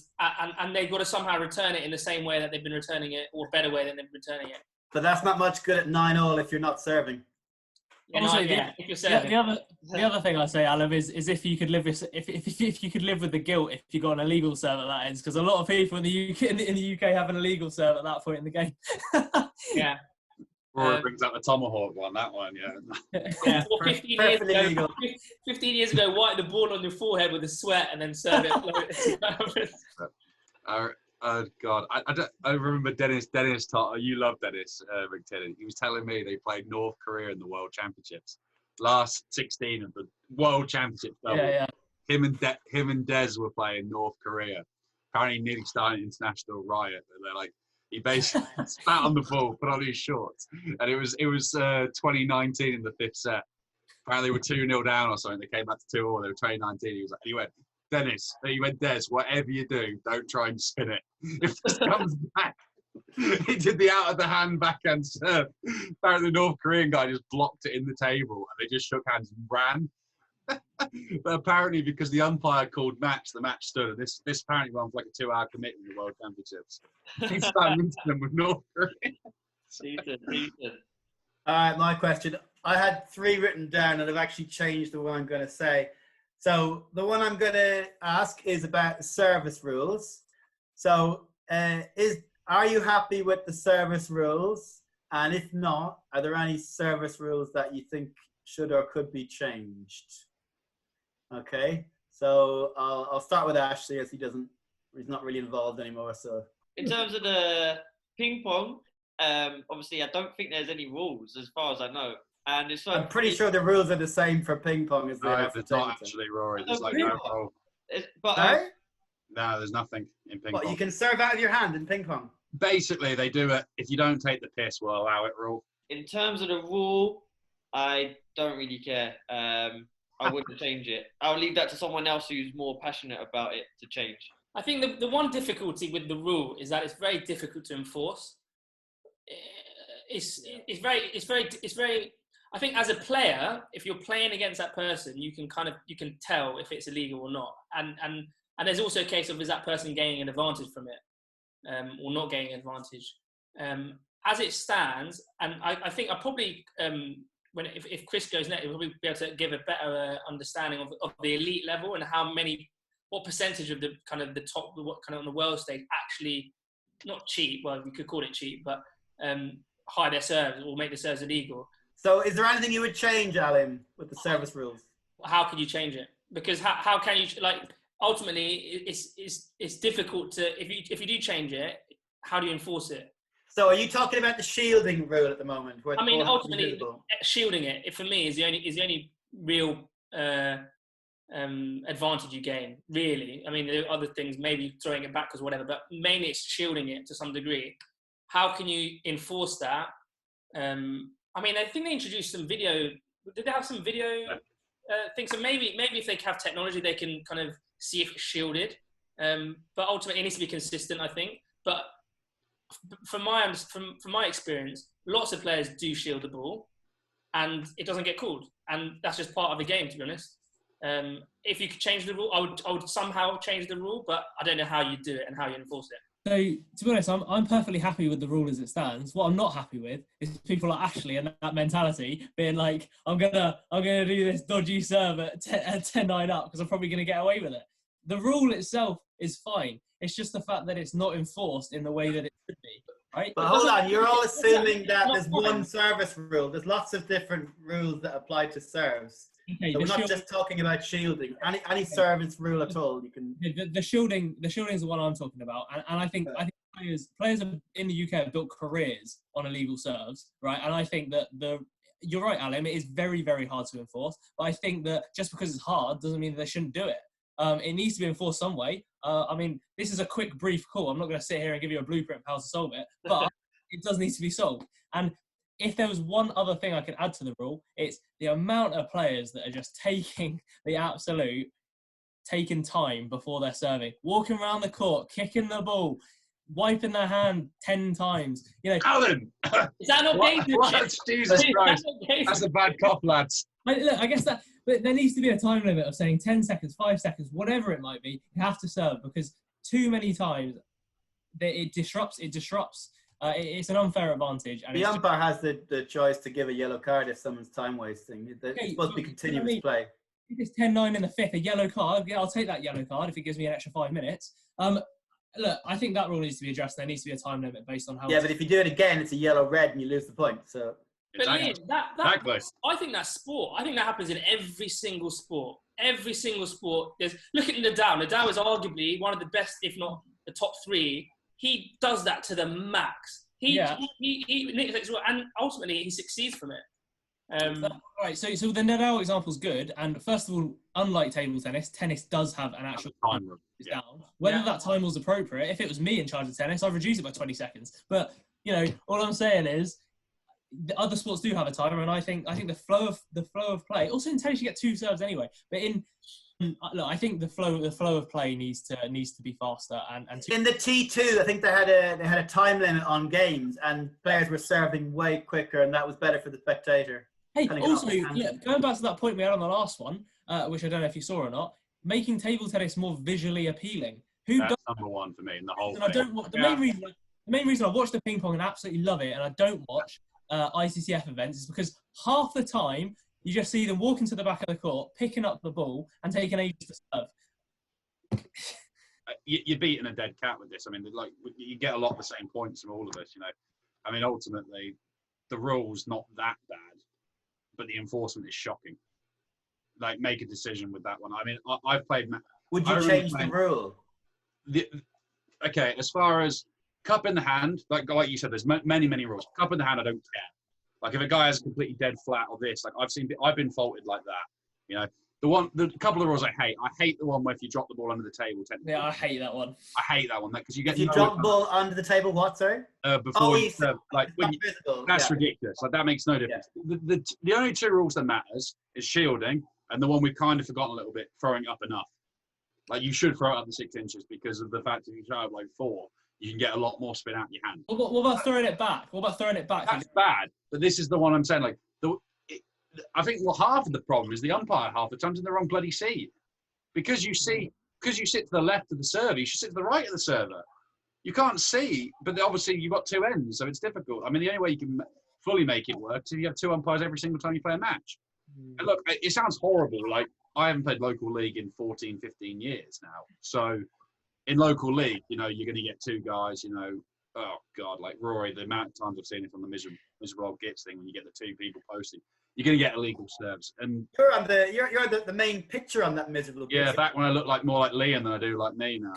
they've got to somehow return it in the same way that they've been returning it, or a better way than they've been returning it. But that's not much good at 9-all if you're not serving. Also, if you're serving. The other thing I say, Alim, is if you could live with if you could live with the guilt if you got an illegal serve at that end, because a lot of people in the UK have an illegal serve at that point in the game. Yeah. Rory brings up the tomahawk one. That one, yeah. Yeah. Or 15 years ago, wipe the ball on your forehead with a sweat and then serve it. Oh God, I remember Dennis. You love Dennis McTinnan. He was telling me they played North Korea in the World Championships, last 16 of the World Championships. Yeah. Him and Des were playing North Korea. Apparently, nearly started an international riot. And they're like, he basically spat on the ball, put on his shorts, and it was 2019 in the 5th set. Apparently, they were 2-0 down or something. They came back to 2-2. They were 2019. He went, Dennis, he went, Des, whatever you do, don't try and spin it. If this comes back, he did the out of the hand backhand serve. Apparently, the North Korean guy just blocked it in the table, and they just shook hands and ran. But apparently, because the umpire called match, the match stood. And this apparently runs like a 2-hour commitment in the World Championships. He's starting them with North Korea. Decent. All right, my question. I had 3 written down, and I've actually changed the one I'm going to say. So the one I'm going to ask is about the service rules. So are you happy with the service rules? And if not, are there any service rules that you think should or could be changed? Okay, so I'll start with Ashley, as he's not really involved anymore. So in terms of the ping pong, obviously I don't think there's any rules as far as I know. And I'm pretty sure the rules are the same for ping pong as they are for table tennis. Actually, Rory. There's like no rule. No, there's nothing in ping pong. You can serve out of your hand in ping pong. Basically, they do it. If you don't take the piss, we'll allow it rule. In terms of the rule, I don't really care. I wouldn't change it. I'll leave that to someone else who's more passionate about it to change. I think the one difficulty with the rule is that it's very difficult to enforce. It's very. I think as a player, if you're playing against that person, you can tell if it's illegal or not. And there's also a case of, is that person gaining an advantage from it, or not gaining an advantage? As it stands, and I think I probably if Chris goes next, he'll probably be able to give a better understanding of the elite level and what percentage of the top, what kind of on the world stage actually not cheat. Well, we could call it cheat, but hide their serves or make the serves illegal. So is there anything you would change, Alim, with the service rules? How could you change it? Because how can you, ultimately it's difficult to, if you do change it, how do you enforce it? So are you talking about the shielding rule at the moment? I mean, ultimately, shielding it, for me, is the only real advantage you gain, really. I mean, there are other things, maybe throwing it backwards, whatever, but mainly it's shielding it to some degree. How can you enforce that? I mean, I think they introduced some video. Did they have some video things? So maybe if they have technology, they can kind of see if it's shielded. But ultimately, it needs to be consistent, I think. But from my experience, lots of players do shield the ball, and it doesn't get called, and that's just part of the game, to be honest. If you could change the rule, I would somehow change the rule, but I don't know how you do it and how you enforce it. So, to be honest, I'm perfectly happy with the rule as it stands. What I'm not happy with is people like Ashley and that mentality being like, I'm gonna do this dodgy serve at 10-9 up because I'm probably gonna get away with it. the rule itself is fine. It's just the fact that it's not enforced in the way that it should be, right? But hold on, you're all assuming that there's one service rule. There's lots of different rules that apply to serves. Okay, So we're not just talking about shielding. Any service rule at all, you can. The shielding is the one I'm talking about, and I think players in the UK have built careers on illegal serves, right? And I think that you're right, Alim. It is very, very hard to enforce. But I think that just because it's hard doesn't mean they shouldn't do it. It needs to be enforced some way. I mean, this is a quick, brief call. I'm not going to sit here and give you a blueprint of how to solve it, but it does need to be solved. And if there was one other thing I could add to the rule, it's the amount of players that are just taking time before they're serving, walking around the court, kicking the ball, wiping their hand 10 times. Alan! Is that not dangerous? Jesus Christ. That's a bad cop, lads. I guess that, but there needs to be a time limit of saying 10 seconds, 5 seconds, whatever it might be. You have to serve, because too many times it disrupts. It's an unfair advantage. And the umpire has the choice to give a yellow card if someone's time wasting. It's supposed to be continuous play. If it's 10-9 in the fifth, a yellow card, yeah, I'll take that yellow card if it gives me an extra 5 minutes. Look, I think that rule needs to be addressed. There needs to be a time limit based on how. Yeah, but if you do it again, it's a yellow-red and you lose the point. So. But Liam, I think that's sport. I think that happens in every single sport. Every single sport. Look at Nadal. Nadal is arguably one of the best, if not the top 3. He does that to the max. He and ultimately he succeeds from it. Right. So the Nadal example is good. And first of all, unlike table tennis does have an actual time down. Whether that time was appropriate, if it was me in charge of tennis, I'd reduce it by 20 seconds. But all I'm saying is, the other sports do have a timer, and I think the flow of play. Also in tennis, you get 2 serves anyway. But I think the flow of play needs to be faster. And in the T2, I think they had a time limit on games, and players were serving way quicker, and that was better for the spectator. Hey, also, going back to that point we had on the last one, which I don't know if you saw or not, making table tennis more visually appealing. That's number one for me in the whole thing. The main reason I watch the ping pong and absolutely love it, and I don't watch ICCF events, is because half the time you just see them walking to the back of the court, picking up the ball, and taking ages to serve. You're beating a dead cat with this. I mean, you get a lot of the same points from all of us. I mean, ultimately, the rule's not that bad, but the enforcement is shocking. Make a decision with that one. I mean, I've played. Would you change the rule? Okay, as far as cup in the hand, like you said, there's many rules. Cup in the hand, I don't care. Like if a guy has a completely dead flat or this, like I've been faulted like that. The couple of rules I hate the one where if you drop the ball under the table. Yeah, I hate that one. I hate that one because you get. If you drop the ball under the table, what? Sorry. Before you serve, that's ridiculous. Like that makes no difference. Yeah. The only 2 rules that matters is shielding, and the one we've kind of forgotten a little bit, throwing it up enough. Like you should throw it up to 6 inches, because of the fact that if you throw it up 4, you can get a lot more spin out your hand. What about throwing it back? That's bad. But this is the one I'm saying. I think half of the problem is the umpire half the time's in the wrong bloody seat, because you sit to the left of the server, you should sit to the right of the server. You can't see, but obviously you've got 2 ends, so it's difficult. I mean, the only way you can fully make it work is if you have 2 umpires every single time you play a match. And look, it sounds horrible. Like I haven't played local league in 14, 15 years now, so. In local league, you're going to get 2 guys, oh God, like Rory, the amount of times I've seen it on the miserable old Gits thing, when you get the 2 people posting, you're going to get illegal serves. And you're on the main picture on that miserable. Yeah, picture. Back when I looked more like Liam than I do like me now.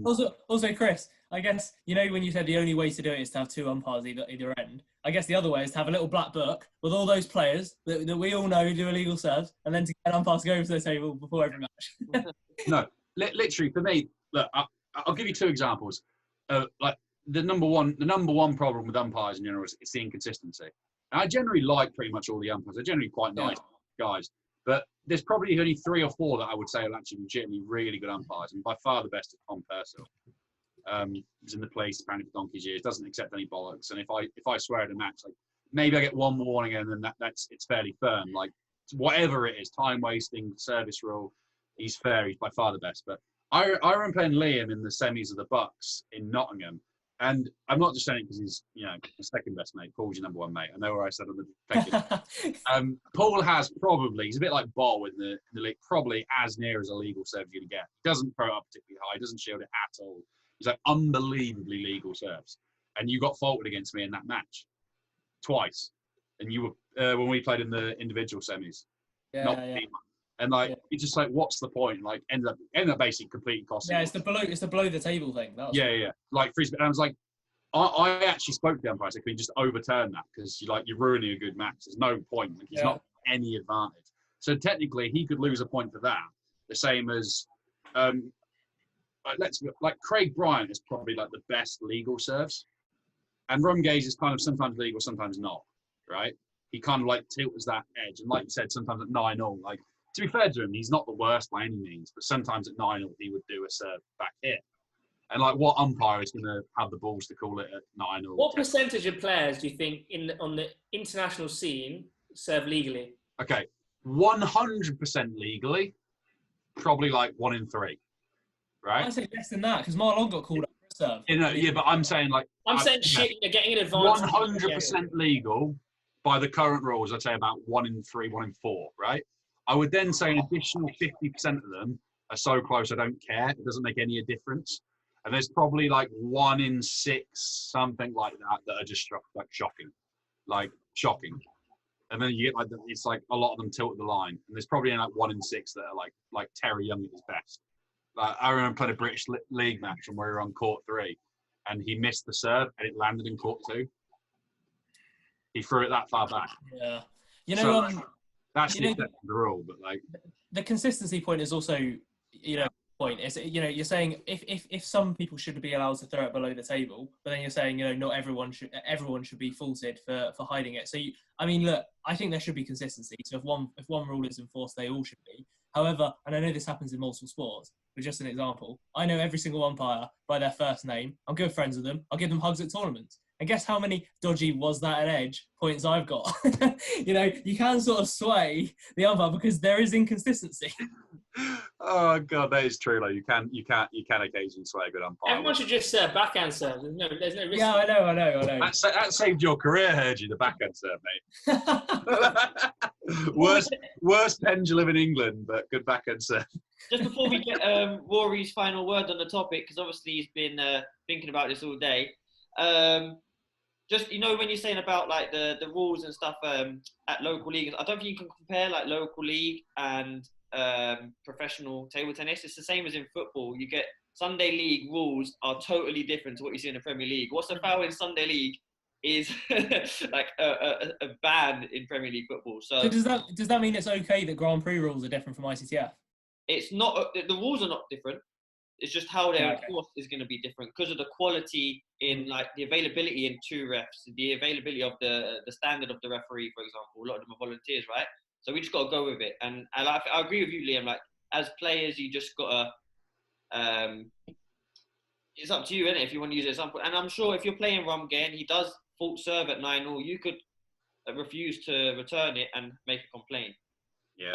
Also, Chris, I guess, when you said the only way to do it is to have 2 umpires either end, I guess the other way is to have a little black book with all those players that we all know do illegal serves, and then to get umpires to go over to the table before every match. No, literally for me, look, I'll give you 2 examples. Like the number one problem with umpires in general is the inconsistency. And I generally like pretty much all the umpires. They're generally quite nice guys. But there's probably only 3 or 4 that I would say are actually legitimately really good umpires. And by far the best is Tom Purcell. He's in the place apparently for donkey's years, doesn't accept any bollocks. And if I swear at a match, like maybe I get 1 warning and then it's fairly firm. Like whatever it is, time wasting, service rule, he's fair. He's by far the best. But I remember playing Liam in the semis of the Bucks in Nottingham, And I'm not just saying it because he's, my second best mate. Paul's your number one mate. I know where I said on the pecking. Paul has probably, he's a bit like Bol in the league, probably as near as a legal serve you're going to get. He doesn't throw it up particularly high, doesn't shield it at all. He's like unbelievably legal serves. And you got faulted against me in that match twice. And you were, when we played in the individual semis. Yeah. And it's just like, what's the point? Like, ended up basically completely costing. Yeah, it's the below the table thing. Yeah. Like frisbee. And I was like, I actually spoke to the umpire. I said, can you just overturn that? Because you're ruining a good match. There's no point. Like, he's not any advantage. So technically, he could lose a point for that. The same as, Craig Bryant is probably like the best legal serves, and Rumgage is kind of sometimes legal, sometimes not. Right? He kind of like tilts that edge, and like you said, sometimes at 9-0, like. To be fair to him, he's not the worst by any means, but sometimes at 9-0 he would do a serve back here. And like, what umpire is going to have the balls to call it at 9-0? What percentage of players do you think on the international scene serve legally? Okay, 100% legally, probably like 1 in 3, right? I'd say less than that because Marlon got called up for a serve. Yeah, but I'm saying like... I'm saying you're getting an advantage. 100% legal by the current rules, I'd say about 1 in 3, 1 in 4, right? I would then say an additional 50% of them are so close I don't care. It doesn't make any difference. And there's probably like 1 in 6, something like that are just like shocking. Like shocking. And then you get like, it's like a lot of them tilt the line. And there's probably like 1 in 6 that are like Terry Young at his best. Like, I remember playing a British League match and we were on court 3 and he missed the serve and it landed in court 2. He threw it that far back. Yeah. That's the rule, but like the consistency point is also, point. It's, you're saying if some people should be allowed to throw it below the table, but then you're saying, not everyone should be faulted for hiding it. So look, I think there should be consistency. So if one rule is enforced, they all should be. However, and I know this happens in multiple sports, but just an example, I know every single umpire by their first name. I'm good friends with them. I'll give them hugs at tournaments. And guess how many dodgy was that at edge points I've got? You can sort of sway the umpire because there is inconsistency. Oh God, that is true. Like you can occasionally sway a good umpire. Everyone should just backhand serve. There's no risk. Yeah, I know. That saved your career, heard you, the backhand serve, mate. worst pendulum in England, but good backhand serve. Just before we get Rory's final word on the topic, because obviously he's been thinking about this all day. Just, when you're saying about like the rules and stuff at local leagues, I don't think you can compare like local league and professional table tennis. It's the same as in football. You get Sunday league rules are totally different to what you see in the Premier League. What's a foul in Sunday league is like a ban in Premier League football. So does that mean it's okay that Grand Prix rules are different from ICTF? It's not. The rules are not different. It's just how they're enforced is going to be different because of the quality in like the availability in 2 refs, the availability of the standard of the referee, for example. A lot of them are volunteers, right? So we just got to go with it. And I agree with you, Liam. Like as players, you just got to. It's up to you, isn't it? If you want to use it as example. And I'm sure if you're playing Rumgay and he does fault serve at 9-0, you could refuse to return it and make a complaint. Yeah,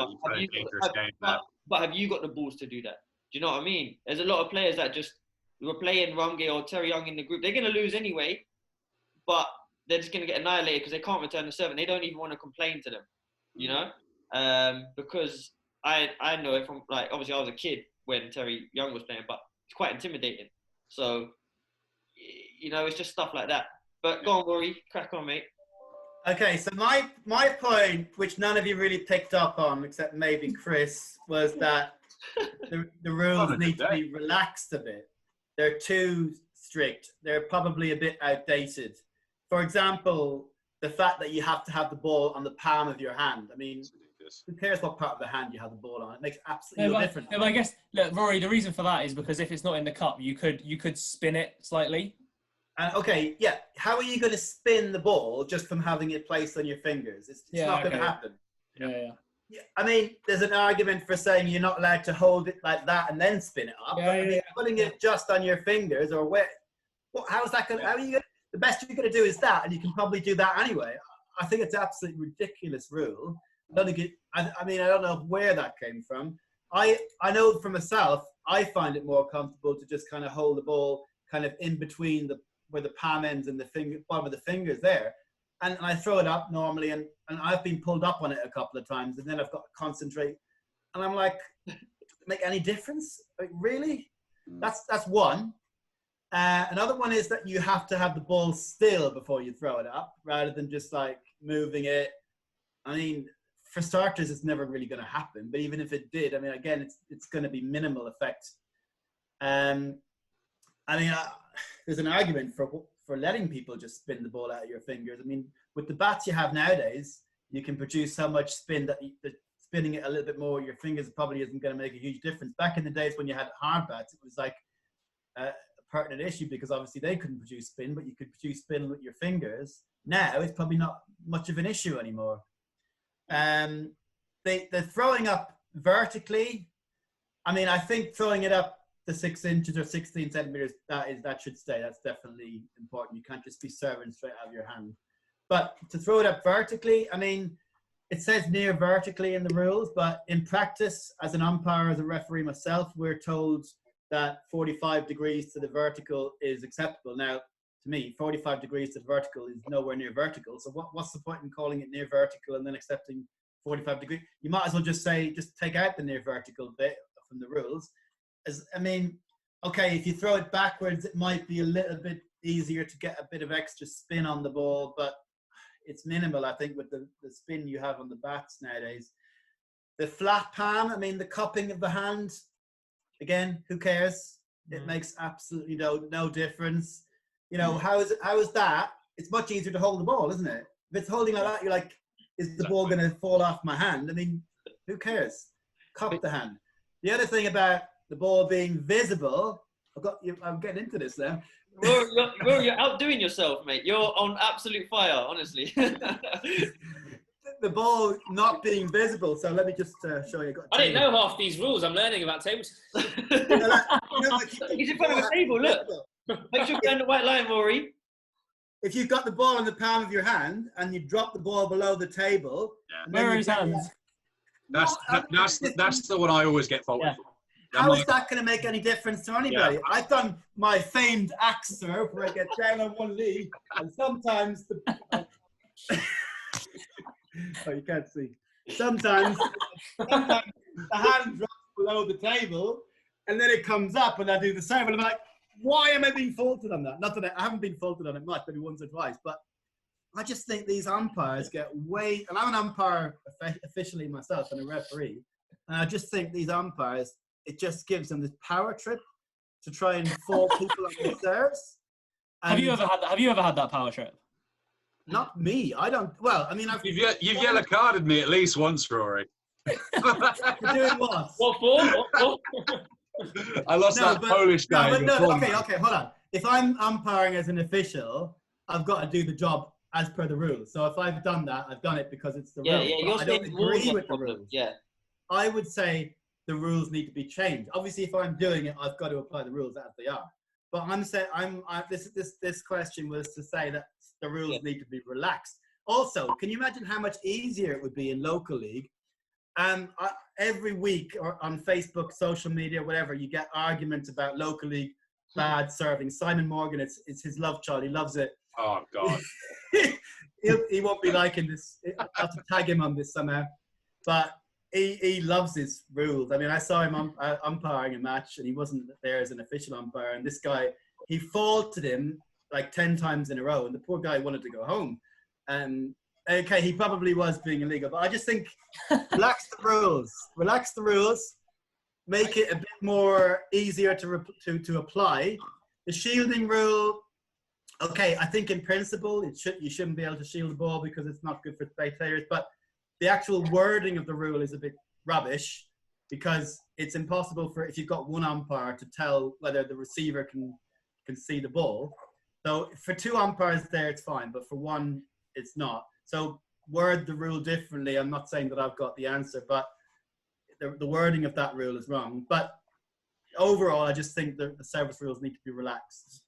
but have you got the balls to do that? Do you know what I mean? There's a lot of players that just were playing Rumgay or Terry Young in the group. They're going to lose anyway, but they're just going to get annihilated because they can't return the serve and they don't even want to complain to them, because I know it from, like, obviously I was a kid when Terry Young was playing, but it's quite intimidating. So, it's just stuff like that. But go on, Rory, crack on, mate. Okay, so my point, which none of you really picked up on, except maybe Chris, was that the rules need to be relaxed a bit. They're too strict. They're probably a bit outdated. For example, the fact that you have to have the ball on the palm of your hand. I mean, who cares what part of the hand you have the ball on? It makes absolutely no difference. I guess, look, Rory, the reason for that is because if it's not in the cup, you could spin it slightly. Okay, yeah. How are you going to spin the ball just from having it placed on your fingers? It's not going to happen. Yeah. I mean, there's an argument for saying you're not allowed to hold it like that and then spin it up. Putting it just on your fingers or where? How is that going? How are you? The best you're going to do is that, and you can probably do that anyway. I think it's an absolutely ridiculous rule. I don't know where that came from. I know for myself, I find it more comfortable to just kind of hold the ball kind of in between where the palm ends and the bottom of the fingers there. And I throw it up normally, and I've been pulled up on it a couple of times, and then I've got to concentrate. And I'm like, make any difference? Like, really? That's one. Another one is that you have to have the ball still before you throw it up, rather than just like moving it. I mean, for starters, it's never really going to happen. But even if it did, I mean, again, it's going to be minimal effect. I mean, there's an argument for letting people just spin the ball out of your fingers. I mean, with the bats you have nowadays, you can produce so much spin that spinning it a little bit more with your fingers probably isn't going to make a huge difference. Back in the days when you had hard bats, it was like a pertinent issue because obviously they couldn't produce spin, but you could produce spin with your fingers. Now it's probably not much of an issue anymore. They're throwing up vertically. I mean, I think throwing it up to 6 inches or 16 centimeters, that should stay. That's definitely important. You can't just be serving straight out of your hand. But to throw it up vertically, I mean, it says near vertically in the rules, but in practice, as an umpire, as a referee myself, we're told that 45 degrees to the vertical is acceptable. Now, to me, 45 degrees to the vertical is nowhere near vertical. So what's the point in calling it near vertical and then accepting 45 degrees? You might as well just say, just take out the near vertical bit from the rules. I mean, okay, if you throw it backwards, it might be a little bit easier to get a bit of extra spin on the ball, but it's minimal, I think, with the spin you have on the bats nowadays. The flat palm, I mean, the cupping of the hand, again, who cares? It makes absolutely no difference. You know, how is that? It's much easier to hold the ball, isn't it? If it's holding like that, you're like, is the ball going to fall off my hand? I mean, who cares? Cup the hand. The other thing about the ball being visible, I'm getting into this now. Rory, you're outdoing yourself, mate. You're on absolute fire, honestly. The ball not being visible. So let me just show you. I didn't know half these rules. I'm learning about tables. He's in front of a table, look. Make sure you're on the white line, Rory. If you've got the ball in the palm of your hand and you drop the ball below the table, where are his hands? That's the one I always get faulted for. How is that going to make any difference to anybody? Yeah. I've done my famed axe serve where I get down on one leg, and sometimes oh, you can't see. Sometimes the hand drops below the table, and then it comes up, and I do the same, and I'm like, why am I being faulted on that? Not that I haven't been faulted on it much, maybe once or twice, but I just think these umpires get way, and I'm an umpire officially myself and a referee, and I just think these umpires, it just gives them this power trip to try and fault people on their serves. Have you ever had that power trip? Not me. I don't. Well, I mean, you've yellow carded me at least once, Rory. For doing what? What for? I lost that Polish guy. Okay, hold on. If I'm umpiring as an official, I've got to do the job as per the rules. So if I've done that, I've done it because it's the rules. Yeah, I don't agree with the rules. Yeah. I would say the rules need to be changed. Obviously, if I'm doing it, I've got to apply the rules as they are. But I'm saying this question was to say that the rules need to be relaxed. Also, can you imagine how much easier it would be in local league? Every week or on Facebook, social media, whatever, you get arguments about local league bad serving. Simon Morgan, it's his love child. He loves it. Oh God. he won't be liking this. I'll have to tag him on this somehow. But he loves his rules. I mean, I saw him umpiring a match, and he wasn't there as an official umpire. And this guy, he faulted him like 10 times in a row, and the poor guy wanted to go home. And okay, he probably was being illegal, but I just think relax the rules, make it a bit more easier to apply. The shielding rule, okay, I think in principle you shouldn't be able to shield the ball because it's not good for spectators, but the actual wording of the rule is a bit rubbish because it's impossible for, if you've got one umpire, to tell whether the receiver can see the ball. So for two umpires there, it's fine, but for one, it's not. So word the rule differently. I'm not saying that I've got the answer, but the wording of that rule is wrong. But overall, I just think the service rules need to be relaxed.